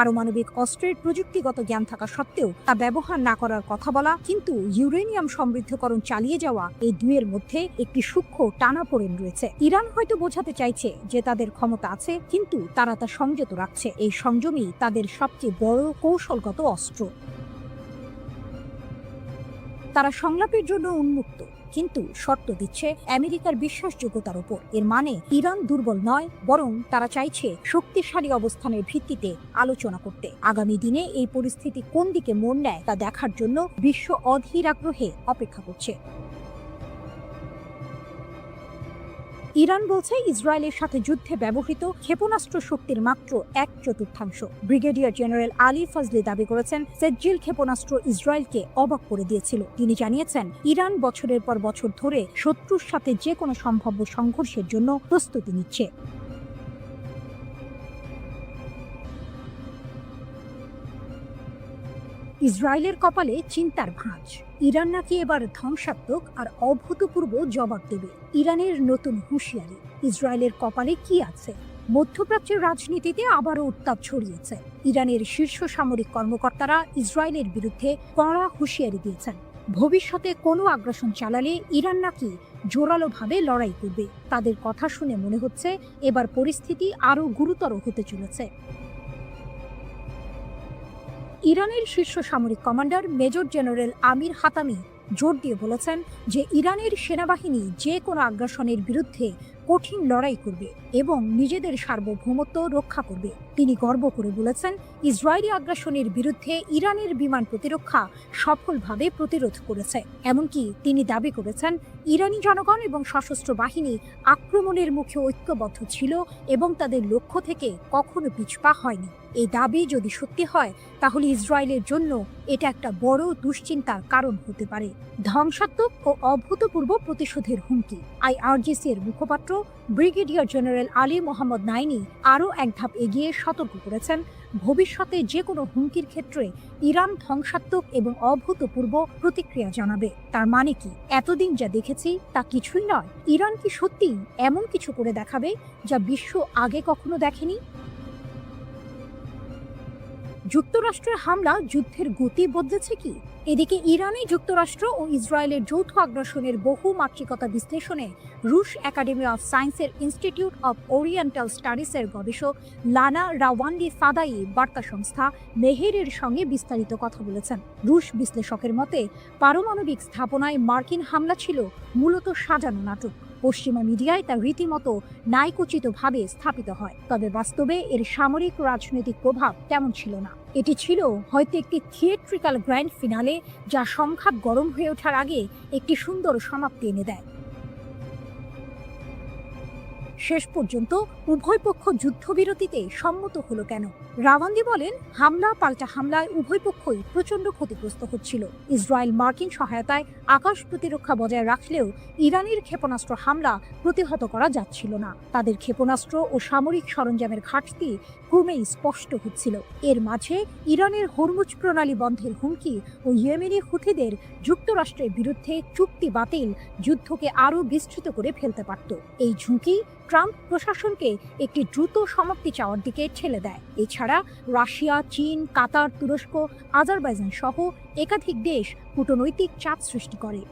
পারমাণবিক অস্ত্রের প্রযুক্তিগত জ্ঞান থাকা সত্ত্বেও তা ব্যবহার না করার কথা বলা, কিন্তু ইউরেনিয়াম সমৃদ্ধকরণ চালিয়ে যাওয়া, এই দুইয়ের মধ্যে একটি সূক্ষ্ম টানাপোড়েন রয়েছে। ইরান হয়তো বোঝাতে চাইছে যে তাদের ক্ষমতা আছে, কিন্তু তারা তা সংযত রাখছে। এই সংযমই তাদের সবচেয়ে বড় কৌশলগত অস্ত্র। তারা সংলাপের জন্য উন্মুক্ত, কিন্তু শর্ত দিচ্ছে আমেরিকার বিশ্বাসযোগ্যতার উপর। এর মানে ইরান দুর্বল নয়, বরং তারা চাইছে শক্তিশালী অবস্থানের ভিত্তিতে আলোচনা করতে। আগামী দিনে এই পরিস্থিতি কোন দিকে মোড় নেয় তা দেখার জন্য বিশ্ব অধীর আগ্রহে অপেক্ষা করছে। ইরান বলছে ইসরায়েলের সাথে যুদ্ধে ব্যবহৃত ক্ষেপণাস্ত্র শক্তির মাত্র 1/4। ব্রিগেডিয়ার জেনারেল আলী ফজলি দাবি করেছেন, সেজ্জিল ক্ষেপণাস্ত্র ইসরায়েলকে অবাক করে দিয়েছিল। তিনি জানিয়েছেন, ইরান বছরের পর বছর ধরে শত্রুর সাথে যে কোনো সম্ভাব্য সংঘর্ষের জন্য প্রস্তুতি নিচ্ছে। ইসরায়েলের কপালে চিন্তার ভাঁজ। ইরান নাকি এবার ধ্বংসাত্মক আর অভূতপূর্ব জবাব দেবে। ইরানের নতুন হুঁশিয়ারি। ইসরায়েলের কপালে কি আছে? মধ্যপ্রাচ্যের রাজনীতিতে আবারও উত্তাপ ছড়িয়েছে। ইরানের শীর্ষ সামরিক কর্মকর্তারা ইসরায়েলের বিরুদ্ধে কড়া হুঁশিয়ারি দিয়েছেন। ভবিষ্যতে কোনো আগ্রাসন চালালে ইরান নাকি জোরালোভাবে লড়াই করবে। তাদের কথা শুনে মনে হচ্ছে এবার পরিস্থিতি আরও গুরুতর হতে চলেছে। ইরানের শীর্ষ সামরিক কমান্ডার মেজর জেনারেল আমির হাতামি জোর দিয়ে বলেছেন যে ইরানের সেনাবাহিনী যে কোনো আগ্রাসনের বিরুদ্ধে কঠিন লড়াই করবে এবং নিজেদের সার্বভৌমত্ব রক্ষা করবে। তিনি গর্ব করে বলেছেন, ইসরায়েলি আগ্রাসনের বিরুদ্ধে ইরানের বিমান প্রতিরক্ষা সফলভাবে প্রতিরোধ করেছে। এমনকি তিনি দাবি করেছেন, ইরানি জনগণ এবং সশস্ত্র বাহিনী আক্রমণের মুখে ঐক্যবদ্ধ ছিল এবং তাদের লক্ষ্য থেকে কখনো পিছপা হয়নি। এই দাবি যদি সত্যি হয়, তাহলে ইসরায়েলের জন্য এটা একটা বড় দুশ্চিন্তার কারণ হতে পারে। ধ্বংসাত্মক ও অভূতপূর্ব প্রতিশোধের হুমকি। আইআরজিসি এর মুখপাত্র ব্রিগেডিয়ার জেনারেল আলী মোহাম্মদ নাইনি আরও এক ধাপ এগিয়ে সতর্ক করেছেন, ভবিষ্যতে যে কোনো হুমকির ক্ষেত্রে ইরান ধ্বংসাত্মক এবং অভূতপূর্ব প্রতিক্রিয়া জানাবে। তার মানে কি, এতদিন যা দেখেছি তা কিছুই নয়? ইরান কি সত্যিই এমন কিছু করে দেখাবে যা বিশ্ব আগে কখনো দেখেনি? যুক্তরাষ্ট্রের হামলা যুদ্ধের গতি বদলেছে কি? এদিকে ইরানে যুক্তরাষ্ট্র ও ইসরায়েলের যৌথ আগ্রাসনের বহু মাত্রিকতা বিশ্লেষণে রুশ একাডেমি অফ সায়েন্সের ইনস্টিটিউট অফ ওরিয়েন্টাল স্টাডিজের গবেষক লানা রাওয়ান্ডি ফাদাই বার্তা সংস্থা মেহেরের সঙ্গে বিস্তারিত কথা বলেছেন। রুশ বিশ্লেষকের মতে, পারমাণবিক স্থাপনায় মার্কিন হামলা ছিল মূলত সাজানো নাটক। পশ্চিমা মিডিয়ায় তা রীতিমতো ন্যায়কোচিতভাবে স্থাপিত হয়, তবে বাস্তবে এর সামরিক রাজনৈতিক প্রভাব তেমন ছিল না। এটি ছিল হয়তো একটি থিয়েট্রিক্যাল গ্র্যান্ড ফিনালে, যা সংঘাত গরম হয়ে ওঠার আগে একটি সুন্দর সমাপ্তি এনে দেয়। শেষ পর্যন্ত উভয় পক্ষ যুদ্ধবিরতিতে সম্মত হলো কেন? রাওয়ান্দি বলেন, হামলা পাল্টা হামলায় উভয় পক্ষই প্রচণ্ড ক্ষতিগ্রস্ত হচ্ছিল। ইসরায়েল মার্কিন সহায়তায় আকাশ প্রতিরক্ষা বজায় রাখলেও ইরানের ক্ষেপণাস্ত্র হামলা প্রতিহত করা যাচ্ছিল না। তাদের ক্ষেপণাস্ত্র ও সামরিক সরঞ্জামের ঘাটতি ক্রমেই স্পষ্ট হচ্ছিল। এর মাঝে ইরানের হরমুজ প্রণালী বন্ধের হুমকি ও ইয়েমেনি হুথিদের যুক্তরাষ্ট্রের বিরুদ্ধে চুক্তি বাতিল যুদ্ধকে আরও বিস্তৃত করে ফেলতে পারত। এই ঝুঁকি ট্রাম্প প্রশাসনকে একটি দ্রুত সমাপ্তি চাওয়ার দিকে ঠেলে দেয়। এছাড়া রাশিয়া, চীন, কাতার, তুরস্ক, আজারবাইজান সহ একাধিক দেশ কূটনৈতিক চাপ সৃষ্টি করে।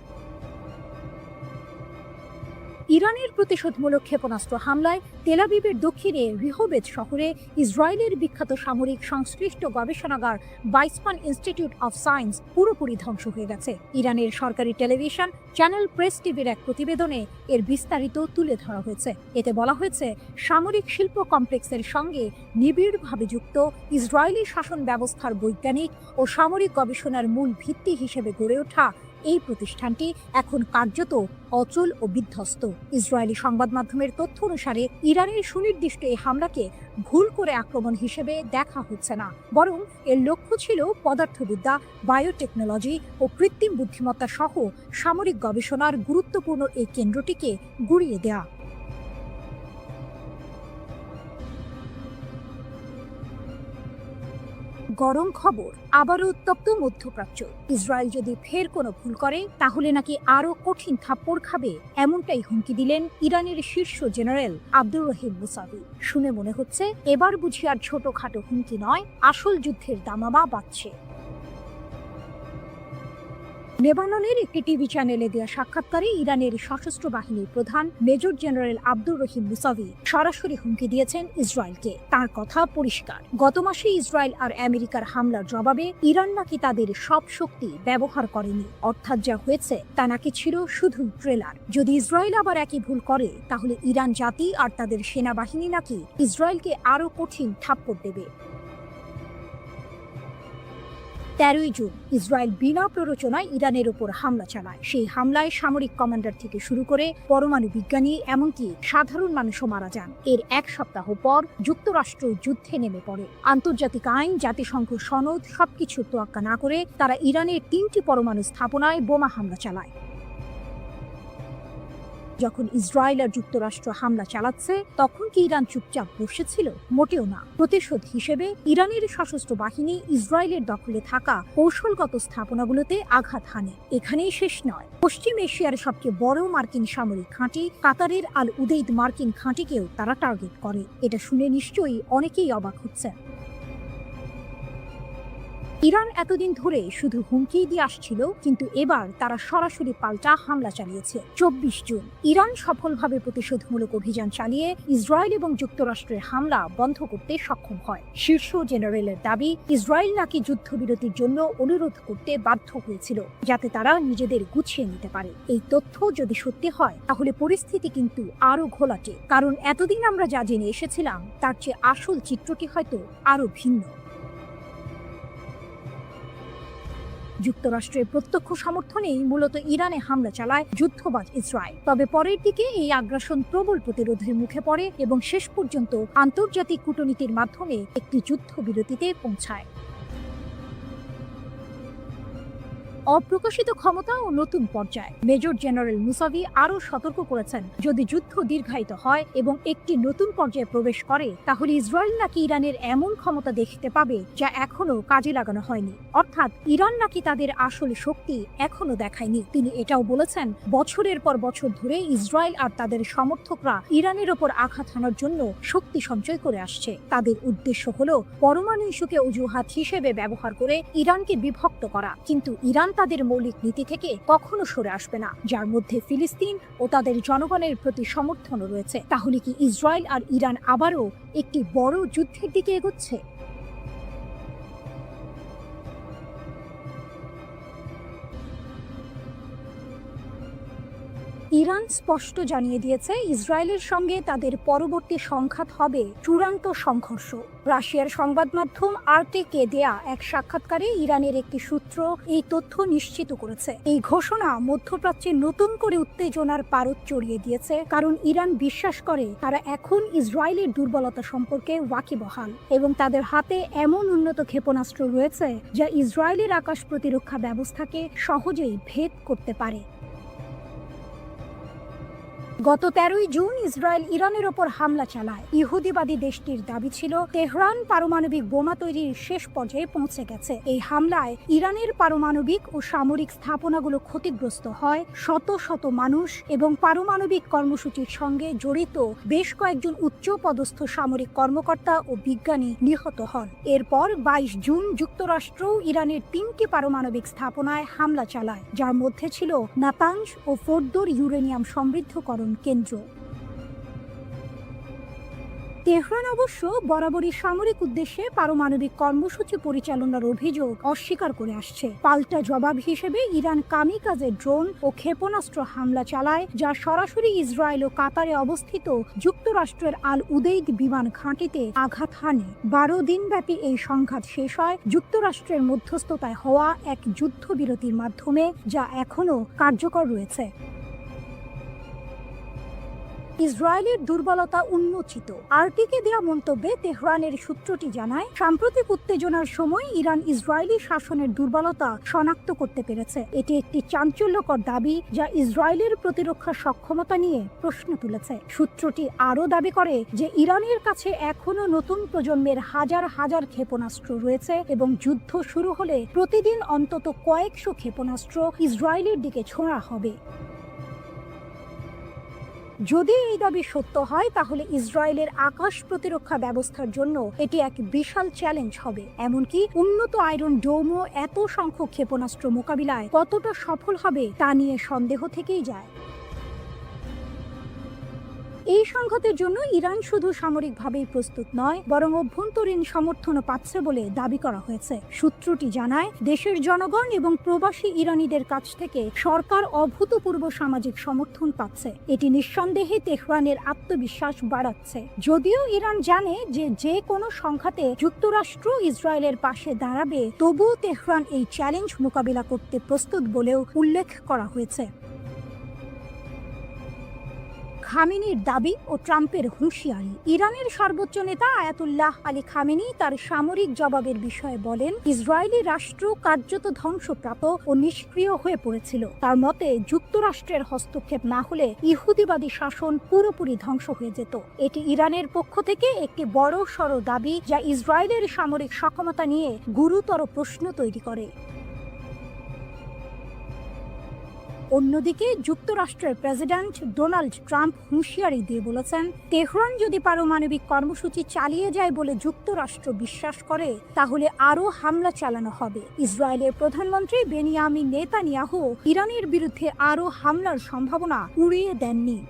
ইরানের প্রতিশোধমূলক ক্ষেপণাস্ত্র হামলায় তেল আবিবের দক্ষিণে রিহোবেদ শহরে ইসরায়েলের বিখ্যাত সামরিক সংশ্লিষ্ট গবেষণাগার বাইসমান ইনস্টিটিউট অফ সায়েন্স পুরোপুরি ধ্বংস হয়ে গেছে। ইরানের সরকারি টেলিভিশন চ্যানেল প্রেস টিভির এক প্রতিবেদনে এর বিস্তারিত তুলে ধরা হয়েছে। এতে বলা হয়েছে, সামরিক শিল্প কমপ্লেক্সের সঙ্গে নিবিড়ভাবে যুক্ত ইসরায়েলি শাসন ব্যবস্থার বৈজ্ঞানিক ও সামরিক গবেষণার মূল ভিত্তি হিসেবে গড়ে ওঠা এই প্রতিষ্ঠানটি এখন কার্যত অচল ও বিধ্বস্ত। ইসরায়েলি সংবাদ মাধ্যমের তথ্য অনুসারে ইরানের সুনির্দিষ্ট এই হামলাকে ভুল করে আক্রমণ হিসেবে দেখা হচ্ছে না, বরং এর লক্ষ্য ছিল পদার্থবিদ্যা, বায়োটেকনোলজি ও কৃত্রিম বুদ্ধিমত্তা সহ সামরিক গবেষণার গুরুত্বপূর্ণ এই কেন্দ্রটিকে গুঁড়িয়ে দেয়া। গরম খবর, আবারও উত্তপ্ত মধ্যপ্রাচ্য। ইসরায়েল যদি ফের কোনো ভুল করে, তাহলে নাকি আরও কঠিন থাপ্পড় খাবে, এমনটাই হুমকি দিলেন ইরানের শীর্ষ জেনারেল আব্দুর রহিম মুসাভি। শুনে মনে হচ্ছে, এবার বুঝি আর ছোটখাটো হুমকি নয়, আসল যুদ্ধের দামামা বাজছে। লেবাননের একটি টিভি চ্যানেলে দেওয়া সাক্ষাৎকারে ইরানের সশস্ত্র বাহিনীর প্রধান major general Abdur Rahim Musavi সরাসরি হুমকি দিয়েছেন ইসরায়েলকে। তার কথা পরিষ্কার, গত মাসে ইসরায়েল আর আমেরিকার হামলার জবাবে ইরান নাকি তাদের সব শক্তি ব্যবহার করেনি, অর্থাৎ যা হয়েছে তা নাকি ছিল শুধু ট্রেলার। যদি ইসরায়েল আবার একই ভুল করে, তাহলে ইরান জাতি আর তাদের সেনাবাহিনী নাকি ইসরায়েলকে আরও কঠিন থাপ্পড় দেবে। 13 জুন ইসরায়েল বিনা প্ররোচনায় ইরানের ওপর হামলা চালায়। সেই হামলায় সামরিক কমান্ডার থেকে শুরু করে পরমাণু বিজ্ঞানী, এমনকি সাধারণ মানুষও মারা যান। এর এক সপ্তাহ পর যুক্তরাষ্ট্র যুদ্ধে নেমে পড়ে। আন্তর্জাতিক আইন, জাতিসংঘ সনদ সবকিছুর তোয়াক্কা না করে তারা ইরানের 3টি পরমাণু স্থাপনায় বোমা হামলা চালায়। যখন ইসরায়েল আর যুক্তরাষ্ট্র হামলা চালাচ্ছে, তখন কি ইরান চুপচাপ বসেছিল? মোটেও না। প্রতিশোধ হিসেবে ইরানের সশস্ত্র বাহিনী ইসরায়েলের দখলে থাকা কৌশলগত স্থাপনাগুলোতে আঘাত হানে। এখানেই শেষ নয়, পশ্চিম এশিয়ার সবচেয়ে বড় মার্কিন সামরিক ঘাঁটি কাতারের আল উদেইদ মার্কিন ঘাঁটিকেও তারা টার্গেট করে। এটা শুনে নিশ্চয়ই অনেকেই অবাক হচ্ছেন। ইরান এতদিন ধরে শুধু হুমকি দিয়ে আসছিল, কিন্তু এবার তারা সরাসরি পাল্টা হামলা চালিয়েছে। 24 জুন ইরান সফলভাবে প্রতিশোধমূলক অভিযান চালিয়ে ইসরায়েল এবং যুক্তরাষ্ট্রের হামলা বন্ধ করতে সক্ষম হয়। শীর্ষ জেনারেলের দাবি, ইসরায়েল নাকি যুদ্ধবিরতির জন্য অনুরোধ করতে বাধ্য হয়েছিল, যাতে তারা নিজেদের গুছিয়ে নিতে পারে। এই তথ্য যদি সত্যি হয়, তাহলে পরিস্থিতি কিন্তু আরো ঘোলাটে, কারণ এতদিন আমরা যা জেনে এসেছিলাম তার চেয়ে আসল চিত্রটি হয়তো আরো ভিন্ন। যুক্তরাষ্ট্রের প্রত্যক্ষ সমর্থনেই মূলত ইরানে হামলা চালায় যুদ্ধবাজ ইসরায়েল। তবে পরের দিকে এই আগ্রাসন প্রবল প্রতিরোধের মুখে পড়ে এবং শেষ পর্যন্ত আন্তর্জাতিক কূটনীতির মাধ্যমে একটি যুদ্ধবিরতিতে পৌঁছায়। অপ্রকাশিত ক্ষমতা ও নতুন পর্যায়। মেজর জেনারেল মুসাভি আরও সতর্ক করেছেন, যদি যুদ্ধ দীর্ঘায়িত হয় এবং একটি নতুন পর্যায়ে প্রবেশ করে, তাহলে ইসরায়েল নাকি ইরানের এমন ক্ষমতা দেখতে পাবে যা এখনো কাজে লাগানো হয়নি। অর্থাৎ ইরান নাকি তাদের আসল শক্তি এখনো দেখায়নি। তিনি এটাও বলেছেন, বছরের পর বছর ধরে ইসরায়েল আর তাদের সমর্থকরা ইরানের ওপর আঘাত হানার জন্য শক্তি সঞ্চয় করে আসছে। তাদের উদ্দেশ্য হলো পরমাণু ইস্যুকে অজুহাত হিসেবে ব্যবহার করে ইরানকে বিভক্ত করা, কিন্তু ইরান তাদের মৌলিক নীতি থেকে কখনো সরে আসবে না, যার মধ্যে ফিলিস্তিন ও তাদের জনগণের প্রতি সমর্থনও রয়েছে। তাহলে কি ইসরায়েল আর ইরান আবারও একটি বড় যুদ্ধের দিকে এগোচ্ছে? ইরান স্পষ্ট জানিয়ে দিয়েছে, ইসরায়েলের সঙ্গে তাদের পরবর্তী সংঘাত হবে চূড়ান্ত সংঘর্ষ। রাশিয়ার সংবাদ মাধ্যম আরটিকে দেয়া এক সাক্ষাৎকারে ইরানের একটি সূত্র এই তথ্য নিশ্চিত করেছে। এই ঘোষণা মধ্যপ্রাচ্যে নতুন করে উত্তেজনার পারদ চড়িয়ে দিয়েছে, কারণ ইরান বিশ্বাস করে তারা এখন ইসরায়েলের দুর্বলতা সম্পর্কে ওয়াকিবহাল এবং তাদের হাতে এমন উন্নত ক্ষেপণাস্ত্র রয়েছে যা ইসরায়েলের আকাশ প্রতিরক্ষা ব্যবস্থাকে সহজেই ভেদ করতে পারে। গত 13 জুন ইসরায়েল ইরানের ওপর হামলা চালায়। ইহুদিবাদী দেশটির দাবি ছিল, তেহরান পারমাণবিক বোমা তৈরির শেষ পর্যায়ে পৌঁছে গেছে। এই হামলায় ইরানের পারমাণবিক ও সামরিক স্থাপনাগুলো ক্ষতিগ্রস্ত হয়, শত শত মানুষ এবং পারমাণবিক কর্মসূচির সঙ্গে জড়িত বেশ কয়েকজন উচ্চ পদস্থ সামরিক কর্মকর্তা ও বিজ্ঞানী নিহত হন। এরপর 22 জুন যুক্তরাষ্ট্র ইরানের 3টি পারমাণবিক স্থাপনায় হামলা চালায়, যার মধ্যে ছিল নাতানজ ও ফোর্দোর ইউরেনিয়াম সমৃদ্ধকরণ কেন্দ্র। তেহরান অবশ্য বরাবরই সামরিক উদ্দেশ্যে পারমাণবিক কর্মসূচি পরিচালনার অভিযোগ অস্বীকার করে আসছে। পাল্টা জবাব হিসেবে ইরান কামিকাজে ড্রোন ও ক্ষেপণাস্ত্র হামলা চালায়, যা সরাসরি ইসরায়েল ও কাতারে অবস্থিত যুক্তরাষ্ট্রের আল উদেইদ বিমান ঘাঁটিতে আঘাত হানে। 12 দিনব্যাপী এই সংঘাত শেষ হয় যুক্তরাষ্ট্রের মধ্যস্থতায় হওয়া এক যুদ্ধবিরতির মাধ্যমে, যা এখনও কার্যকর রয়েছে। ইসরায়েলের দুর্বলতা উন্মোচিত। আরটিকে দেওয়া মন্তব্যে তেহরানের সূত্রটি জানায়, সাম্প্রতিক উত্তেজনার সময় ইরান ইসরায়েলি শাসনের দুর্বলতা শনাক্ত করতে পেরেছে। এটি একটি চাঞ্চল্যকর দাবি যা ইসরায়েলের প্রতিরক্ষা সক্ষমতা নিয়ে প্রশ্ন তুলেছে। সূত্রটি আরও দাবি করে যে ইরানের কাছে এখনও নতুন প্রজন্মের হাজার হাজার ক্ষেপণাস্ত্র রয়েছে এবং যুদ্ধ শুরু হলে প্রতিদিন অন্তত কয়েকশো ক্ষেপণাস্ত্র ইসরায়েলের দিকে ছোঁড়া হবে। যদি এই দাবি সত্য হয়, তাহলে ইসরায়েলের আকাশ প্রতিরক্ষা ব্যবস্থার জন্য এটি এক বিশাল চ্যালেঞ্জ হবে। এমনকি উন্নত আয়রন ডোমও এত সংখ্যক ক্ষেপণাস্ত্র মোকাবিলায় কতটা সফল হবে তা নিয়ে সন্দেহ থেকেই যায়। এই সংঘাতের জন্য ইরান শুধু সামরিকভাবেই প্রস্তুত নয়, বরং অভ্যন্তরীণ সমর্থনও পাচ্ছে বলে দাবি করা হয়েছে। সূত্রটি জানায়, দেশের জনগণ এবং প্রবাসী ইরানিদের কাছ থেকে সরকার অভূতপূর্ব সামাজিক সমর্থন পাচ্ছে। এটি নিঃসন্দেহে তেহরানের আত্মবিশ্বাস বাড়াচ্ছে। যদিও ইরান জানে যে যে কোনো সংঘাতে যুক্তরাষ্ট্র ইসরায়েলের পাশে দাঁড়াবে, তবুও তেহরান এই চ্যালেঞ্জ মোকাবিলা করতে প্রস্তুত বলেও উল্লেখ করা হয়েছে। খামেনির দাবি ও ট্রাম্পের হুঁশিয়ারি। ইরানের সর্বোচ্চ নেতা আয়াতুল্লাহ আলী খামেনি তার সামরিক জবাবের বিষয়ে বলেন, ইসরায়েলি রাষ্ট্র কার্যত ধ্বংসপ্রাপ্ত ও নিষ্ক্রিয় হয়ে পড়েছিল। তার মতে, যুক্তরাষ্ট্রের হস্তক্ষেপ না হলে ইহুদিবাদী শাসন পুরোপুরি ধ্বংস হয়ে যেত। এটি ইরানের পক্ষ থেকে একটি বড় সড় দাবি যা ইসরায়েলের সামরিক সক্ষমতা নিয়ে গুরুতর প্রশ্ন তৈরি করে। অন্যদিকে যুক্তরাষ্ট্রের প্রেসিডেন্ট ডোনাল্ড ট্রাম্প হুঁশিয়ারি দিয়ে বলেছেন, তেহরান যদি পারমাণবিক কর্মসূচি চালিয়ে যায় বলে যুক্তরাষ্ট্র বিশ্বাস করে তাহলে আরও হামলা চালানো হবে। ইসরায়েলের প্রধানমন্ত্রী বেনিয়ামিন নেতানিয়াহু ইরানের বিরুদ্ধে আরও হামলার সম্ভাবনা উড়িয়ে দেননি।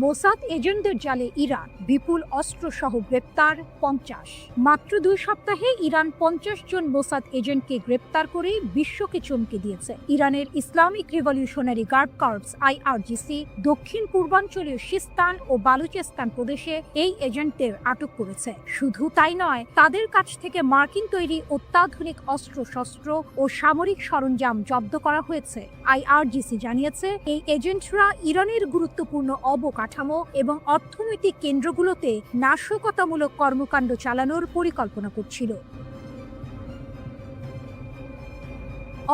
মোসাদ এজেন্টদের জালে ইরান, বিপুল অস্ত্রসহ গ্রেপ্তার 50। মাত্র 2 সপ্তাহে ইরান 50 জন মোসাদ এজেন্টকে গ্রেপ্তার করে বিশ্বকে চমকে দিয়েছে। ইরানের Islamic revolutionary guard corps IRGC দক্ষিণ পূর্বাঞ্চলীয় সিস্তান ও বালুচেস্তান প্রদেশে এই এজেন্টদের আটক করেছে। শুধু তাই নয়, তাদের কাছ থেকে মার্কিন তৈরি অত্যাধুনিক অস্ত্রশস্ত্র ও সামরিক সরঞ্জাম জব্দ করা হয়েছে। IRGC জানিয়েছে, এই এজেন্টরা ইরানের গুরুত্বপূর্ণ অবকাঠামো এবং অর্থনৈতিক কেন্দ্রগুলোতে নাশকতামূলক কর্মকাণ্ড চালানোর পরিকল্পনা করছিল।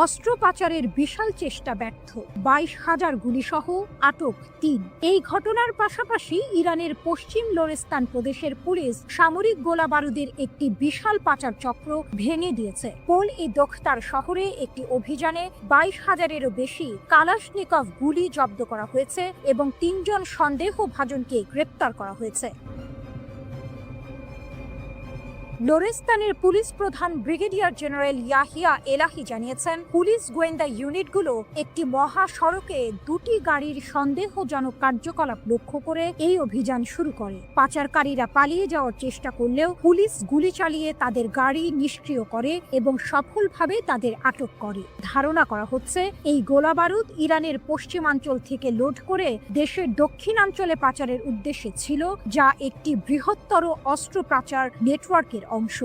অস্ত্র পাচারের বিশাল চেষ্টা ব্যর্থ, 22,000 গুলিসহ আটক 3। এই ঘটনার পাশাপাশি ইরানের পশ্চিম লোরেস্তান প্রদেশের পুলিশ সামরিক গোলা বারুদের একটি বিশাল পাচার চক্র ভেঙে দিয়েছে। পোল-ই দোখতার শহরে একটি অভিযানে 22,000-এরও বেশি কালাশনিকভ গুলি জব্দ করা হয়েছে এবং 3 জন সন্দেহভাজনকে গ্রেপ্তার করা হয়েছে। লোরেস্তানের পুলিশ প্রধান ব্রিগেডিয়ার জেনারেল ইয়াহিয়া এলাহি জানিয়েছেন, পুলিশ গোয়েন্দা ইউনিটগুলো একটি মহাসড়কে 2টি গাড়ির সন্দেহজনক কার্যকলাপ লক্ষ্য করে এই অভিযান শুরু করে। পাচারকারীরা পালিয়ে যাওয়ার চেষ্টা করলেও পুলিশ গুলি চালিয়ে তাদের গাড়ি নিষ্ক্রিয় করে এবং সফলভাবে তাদের আটক করে। ধারণা করা হচ্ছে, এই গোলাবারুদ ইরানের পশ্চিমাঞ্চল থেকে লোড করে দেশের দক্ষিণাঞ্চলে পাচারের উদ্দেশ্যে ছিল, যা একটি বৃহত্তর অস্ত্র পাচার নেটওয়ার্কের অংশ।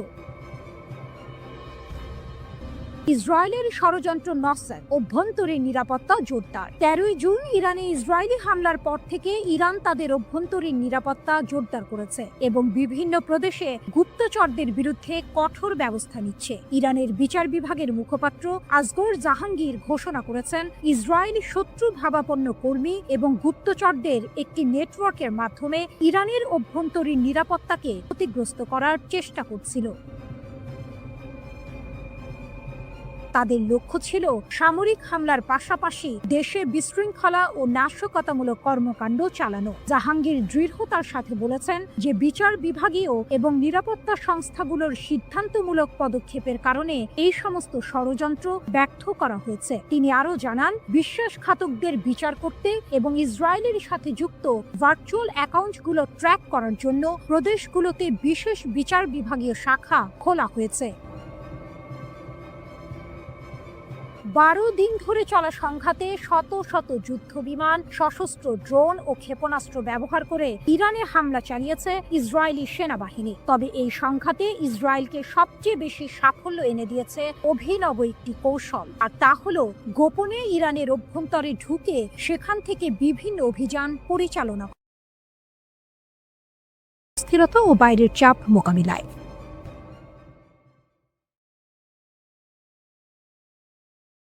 ইসরায়েলের ষড়যন্ত্র নসর, অভ্যন্তরীণ নিরাপত্তা জোরদার। 13 জুন ইরানে ইসরায়েলি হামলার পর থেকে ইরান তাদের অভ্যন্তরীণ নিরাপত্তা জোরদার করেছে এবং বিভিন্ন প্রদেশে গুপ্তচরদের বিরুদ্ধে কঠোর ব্যবস্থা নিচ্ছে। ইরানের বিচার বিভাগের মুখপাত্র আসগর জাহাঙ্গীর ঘোষণা করেছেন, ইসরায়েলি শত্রু ভাবাপন্ন কর্মী এবং গুপ্তচরদের একটি নেটওয়ার্কের মাধ্যমে ইরানের অভ্যন্তরীণ নিরাপত্তাকে ক্ষতিগ্রস্ত করার চেষ্টা করছিল। তাদের লক্ষ্য ছিল সামরিক হামলার পাশাপাশি দেশে বিশৃঙ্খলা ও নাশকতামূলক কর্মকাণ্ড চালানো। জাহাঙ্গীর দৃঢ়তার সাথে বলেছেন যে বিচার বিভাগীয় এবং নিরাপত্তা সংস্থাগুলোর সিদ্ধান্তমূলক পদক্ষেপের কারণে এই সমস্ত ষড়যন্ত্র ব্যর্থ করা হয়েছে। তিনি আরও জানান, বিশ্বাসঘাতকদের বিচার করতে এবং ইসরায়েলের সাথে যুক্ত ভার্চুয়াল অ্যাকাউন্টগুলো ট্র্যাক করার জন্য প্রদেশগুলোতে বিশেষ বিচার বিভাগীয় শাখা খোলা হয়েছে। 12 দিন ধরে চলা সংঘাতে শত শত যুদ্ধ বিমান, সশস্ত্র ড্রোন ও ক্ষেপণাস্ত্র ব্যবহার করে ইরানে হামলা চালিয়েছে ইসরায়েলি সেনাবাহিনী। তবে এই সংঘাতে ইসরায়েলকে সবচেয়ে বেশি সাফল্য এনে দিয়েছে অভিনব একটি কৌশল, আর তা হলো গোপনে ইরানের অভ্যন্তরে ঢুকে সেখান থেকে বিভিন্ন অভিযান পরিচালনা, স্থিরতা ও বাইরের চাপ মোকাবিলায়।